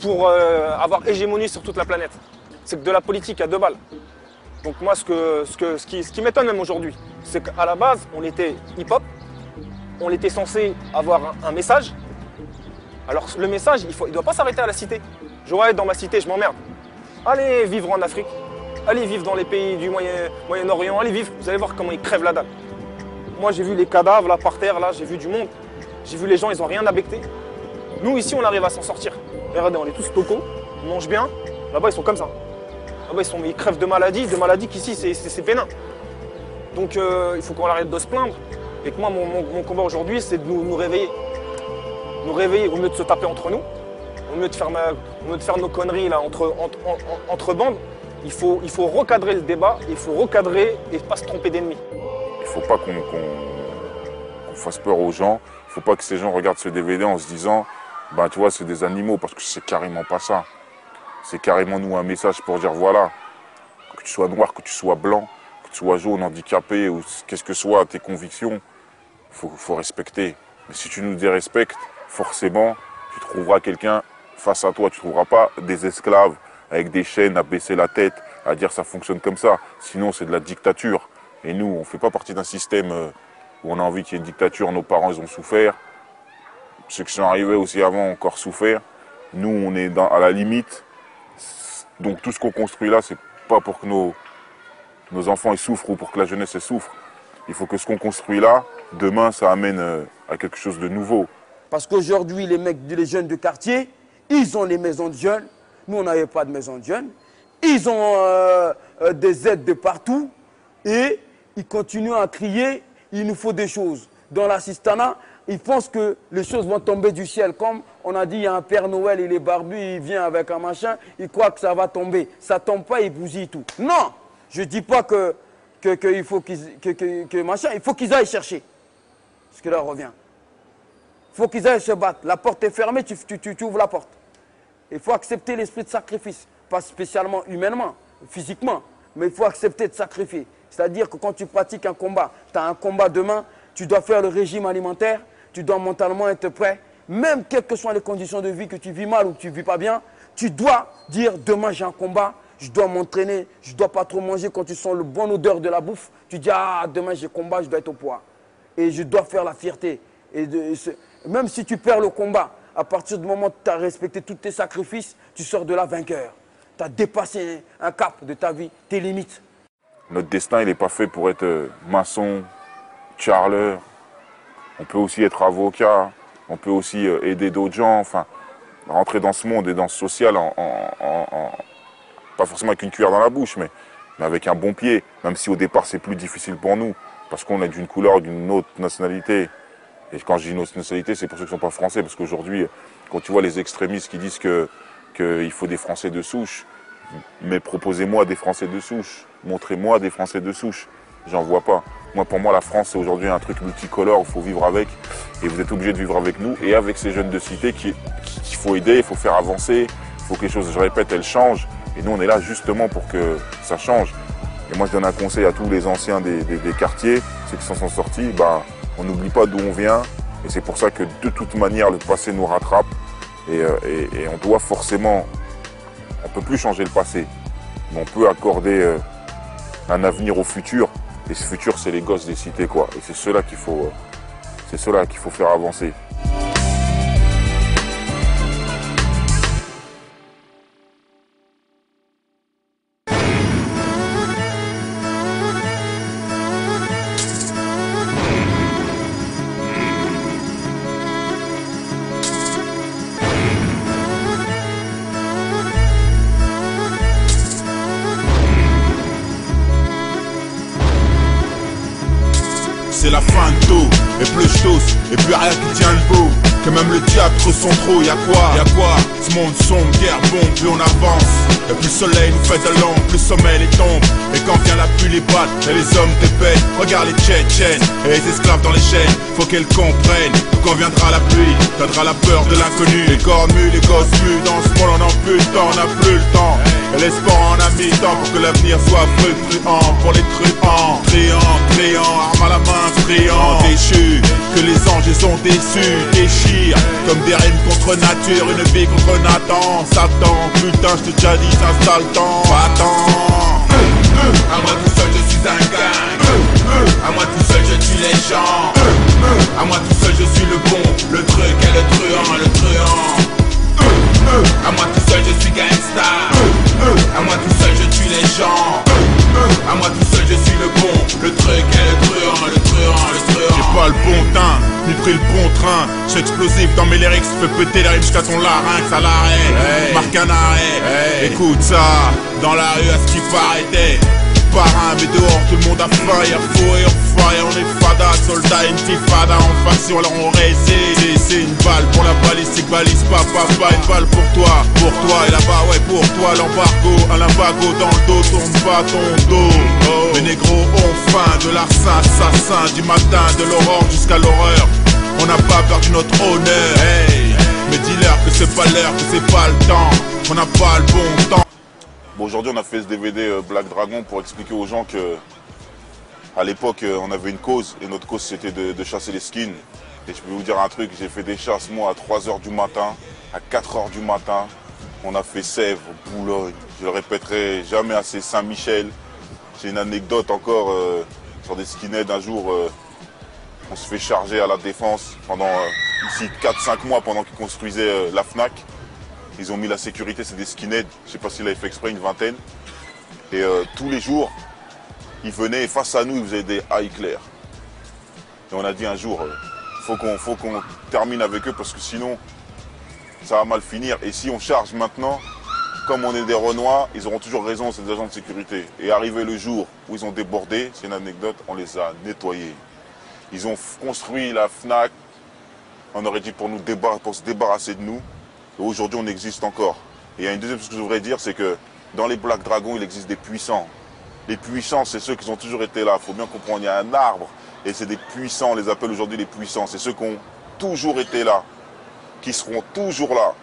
pour avoir hégémonie sur toute la planète. C'est que de la politique à 2 balles. Donc moi, ce qui m'étonne même aujourd'hui, c'est qu'à la base, on était hip-hop, on était censé avoir un message. Alors le message, il ne doit pas s'arrêter à la cité. Je vois être dans ma cité, je m'emmerde. Allez vivre en Afrique, allez vivre dans les pays du Moyen-Orient, allez vivre, vous allez voir comment ils crèvent la dalle. Moi, j'ai vu les cadavres là par terre, là, j'ai vu du monde. J'ai vu les gens, ils n'ont rien à becter. Nous, ici, on arrive à s'en sortir. Regardez, on est tous tocos, on mange bien. Là-bas, ils sont comme ça. Là-bas, ils crèvent de maladies qu'ici, c'est pénin. Donc, il faut qu'on arrête de se plaindre. Et que moi, mon combat aujourd'hui, c'est de nous réveiller. Nous réveiller au lieu de se taper entre nous. au lieu de faire nos conneries là, entre bandes, il faut recadrer le débat, il faut recadrer et pas se tromper d'ennemis. Il ne faut pas qu'on fasse peur aux gens. Il ne faut pas que ces gens regardent ce DVD en se disant bah, tu vois, c'est des animaux, parce que c'est carrément pas ça. C'est carrément nous un message pour dire voilà, que tu sois noir, que tu sois blanc, que tu sois jaune, handicapé, ou qu'est-ce que soient tes convictions, faut respecter. Mais si tu nous dérespectes, forcément, tu trouveras quelqu'un face à toi. Tu ne trouveras pas des esclaves avec des chaînes à baisser la tête, à dire ça fonctionne comme ça. Sinon, c'est de la dictature. Et nous, on ne fait pas partie d'un système où on a envie qu'il y ait une dictature. Nos parents, ils ont souffert. Ceux qui sont arrivés aussi avant ont encore souffert. Nous, on est à la limite. Donc tout ce qu'on construit là, c'est pas pour que nos enfants ils souffrent ou pour que la jeunesse elle souffre. Il faut que ce qu'on construit là, demain, ça amène à quelque chose de nouveau. Parce qu'aujourd'hui, les jeunes de quartier, ils ont les maisons de jeunes. Nous, on n'avait pas de maison de jeunes. Ils ont des aides de partout. Et ils continuent à crier, il nous faut des choses. Dans l'assistanat, ils pensent que les choses vont tomber du ciel. Comme on a dit, il y a un Père Noël, il est barbu, il vient avec un machin, il croit que ça va tomber. Ça ne tombe pas, il bousille tout. Non, je ne dis pas il faut qu'ils aillent chercher. Parce que là, on revient. Il faut qu'ils aillent se battre. La porte est fermée, tu ouvres la porte. Il faut accepter l'esprit de sacrifice. Pas spécialement humainement, physiquement, mais il faut accepter de sacrifier. C'est-à-dire que quand tu pratiques un combat, tu as un combat demain, tu dois faire le régime alimentaire, tu dois mentalement être prêt. Même quelles que soient les conditions de vie, que tu vis mal ou que tu ne vis pas bien, tu dois dire demain j'ai un combat, je dois m'entraîner, je ne dois pas trop manger. Quand tu sens le bon odeur de la bouffe, tu dis ah demain j'ai combat, je dois être au poids. Et je dois faire la fierté. Même si tu perds le combat, à partir du moment où tu as respecté tous tes sacrifices, tu sors de là vainqueur. Tu as dépassé un cap de ta vie, tes limites. Notre destin, il n'est pas fait pour être maçon, charleur. On peut aussi être avocat, on peut aussi aider d'autres gens, enfin, rentrer dans ce monde et dans ce social, pas forcément avec une cuillère dans la bouche, mais avec un bon pied, même si au départ c'est plus difficile pour nous, parce qu'on est d'une couleur, d'une autre nationalité. Et quand je dis une autre nationalité, c'est pour ceux qui ne sont pas français, parce qu'aujourd'hui, quand tu vois les extrémistes qui disent qu'il faut des Français de souche, mais proposez-moi des Français de souche, montrez-moi des Français de souche. J'en vois pas. Moi, pour moi, la France, c'est aujourd'hui un truc multicolore, il faut vivre avec. Et vous êtes obligés de vivre avec nous et avec ces jeunes de cité qu'il faut aider, il faut faire avancer, il faut que les choses, je répète, elles changent. Et nous, on est là justement pour que ça change. Et moi, je donne un conseil à tous les anciens des quartiers, ceux qui s'en sont sortis, bah, on n'oublie pas d'où on vient. Et c'est pour ça que de toute manière, le passé nous rattrape. Et on doit forcément, on ne peut plus changer le passé, mais on peut accorder un avenir au futur. Et ce futur, c'est les gosses des cités, quoi. Et c'est ceux-là qu'il faut faire avancer. C'est la fin de tout, et plus je tousse, et plus rien qui tient le bout. Que même le diable ressent trop, y'a quoi? Ce monde sombre, guerre bombe, plus on avance. Et plus le soleil nous fait de l'ombre, plus le sommeil les tombe. Et quand vient la pluie, les battes, et les hommes dépeignent. Regarde les Tchétchènes, et les esclaves dans les chaînes. Faut qu'elles comprennent, que quand viendra la pluie, viendra la peur de l'inconnu. Les corps nus, les gosses nus, dans ce monde on n'en plus le temps, on n'a plus le temps. Et l'espoir en a mis tant pour que l'avenir soit fructueux pour les truands. Triant, arme à la main, friand, déchus. Que les anges les ont déçus, déchirent. Comme des rimes contre nature, une vie contre Nathan. Satan, putain, je t'ai déjà dit, s'installe temps. Attends. À moi tout seul, je suis un gang. À moi tout seul, je tue les gens. À moi tout seul, je suis le bon, le truc et le truand. À moi tout seul, je suis gangsta. À moi tout seul, je tue les gens. À moi tout seul, je suis le bon, le truc et le truand. J'ai pas le bon teint, ni pris le bon train. Je suis explosif dans mes lyrics, je peux péter les rimes jusqu'à ton larynx à l'arrêt. Marque un arrêt, écoute ça. Dans la rue, à ce qui paraît, parrain, mais dehors tout le monde a faim. Y'a faux et on faille, on est fada. soldats, intifada en faction, alors on résiste. C'est une balle pour la balistique, balise pas, une balle pour toi et là-bas, ouais, pour toi, l'embargo, un limbago dans le dos, tourne pas ton dos. Oh. Les négros ont faim, de l'arsène assassin, du matin, de l'aurore jusqu'à l'horreur. On n'a pas perdu notre honneur, hey. Mais dis-leur que c'est pas l'heure, que c'est pas le temps, qu'on n'a pas le bon temps. Bon, aujourd'hui, on a fait ce DVD Black Dragon pour expliquer aux gens que à l'époque, on avait une cause, et notre cause, c'était de chasser les skins. Et je peux vous dire un truc, j'ai fait des chasses, moi, à 3 h du matin, à 4 h du matin. On a fait Sèvres, Boulogne, je le répéterai jamais assez, Saint-Michel. J'ai une anecdote encore sur des skinheads. Un jour, on se fait charger à la Défense pendant ici 4-5 mois pendant qu'ils construisaient la FNAC. Ils ont mis la sécurité, c'est des skinheads, je ne sais pas s'ils l'avaient fait exprès, une vingtaine. Et tous les jours, ils venaient et face à nous, ils faisaient des high clairs. Et on a dit un jour, faut qu'on termine avec eux parce que sinon, ça va mal finir. Et si on charge maintenant, comme on est des Renois, ils auront toujours raison, c'est des agents de sécurité. Et arrivé le jour où ils ont débordé, c'est une anecdote, on les a nettoyés. Ils ont construit la FNAC, on aurait dit pour se débarrasser de nous. Et aujourd'hui, on existe encore. Et il y a une deuxième chose que je voudrais dire, c'est que dans les Black Dragons, il existe des puissants. Les puissants, c'est ceux qui ont toujours été là. Il faut bien comprendre, il y a un arbre, et c'est des puissants, on les appelle aujourd'hui les puissants. C'est ceux qui ont toujours été là, qui seront toujours là.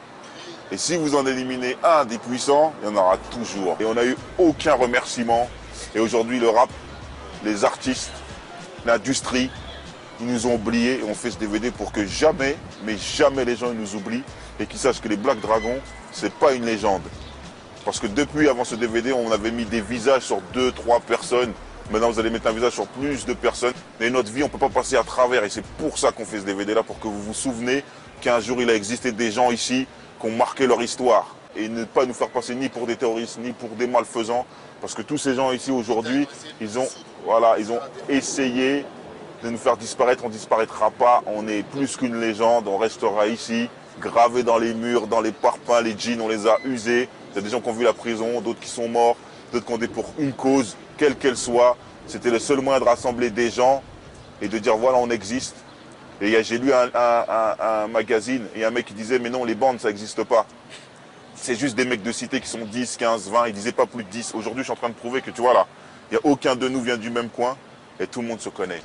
Et si vous en éliminez un des puissants, il y en aura toujours. Et on n'a eu aucun remerciement. Et aujourd'hui, le rap, les artistes, l'industrie, ils nous ont oubliés et on fait ce DVD pour que jamais, mais jamais les gens nous oublient et qu'ils sachent que les Black Dragons, c'est pas une légende. Parce que depuis, avant ce DVD, on avait mis des visages sur 2-3 personnes. Maintenant, vous allez mettre un visage sur plus de personnes. Mais notre vie, on ne peut pas passer à travers. Et c'est pour ça qu'on fait ce DVD-là, pour que vous vous souvenez qu'un jour, il a existé des gens ici qui ont marqué leur histoire. Et ne pas nous faire passer ni pour des terroristes, ni pour des malfaisants. Parce que tous ces gens ici, aujourd'hui, ils ont essayé de nous faire disparaître. On ne disparaîtra pas. On est plus qu'une légende. On restera ici, gravé dans les murs, dans les parpaings, les jeans, on les a usés. Il y a des gens qui ont vu la prison, d'autres qui sont morts, d'autres qui ont été pour une cause, quelle qu'elle soit. C'était le seul moyen de rassembler des gens et de dire voilà, on existe. Et j'ai lu un magazine et un mec qui disait mais non, les bandes, ça n'existe pas. C'est juste des mecs de cité qui sont 10, 15, 20, ils disaient pas plus de 10. Aujourd'hui, je suis en train de prouver que tu vois là, il n'y a aucun de nous vient du même coin et tout le monde se connaît.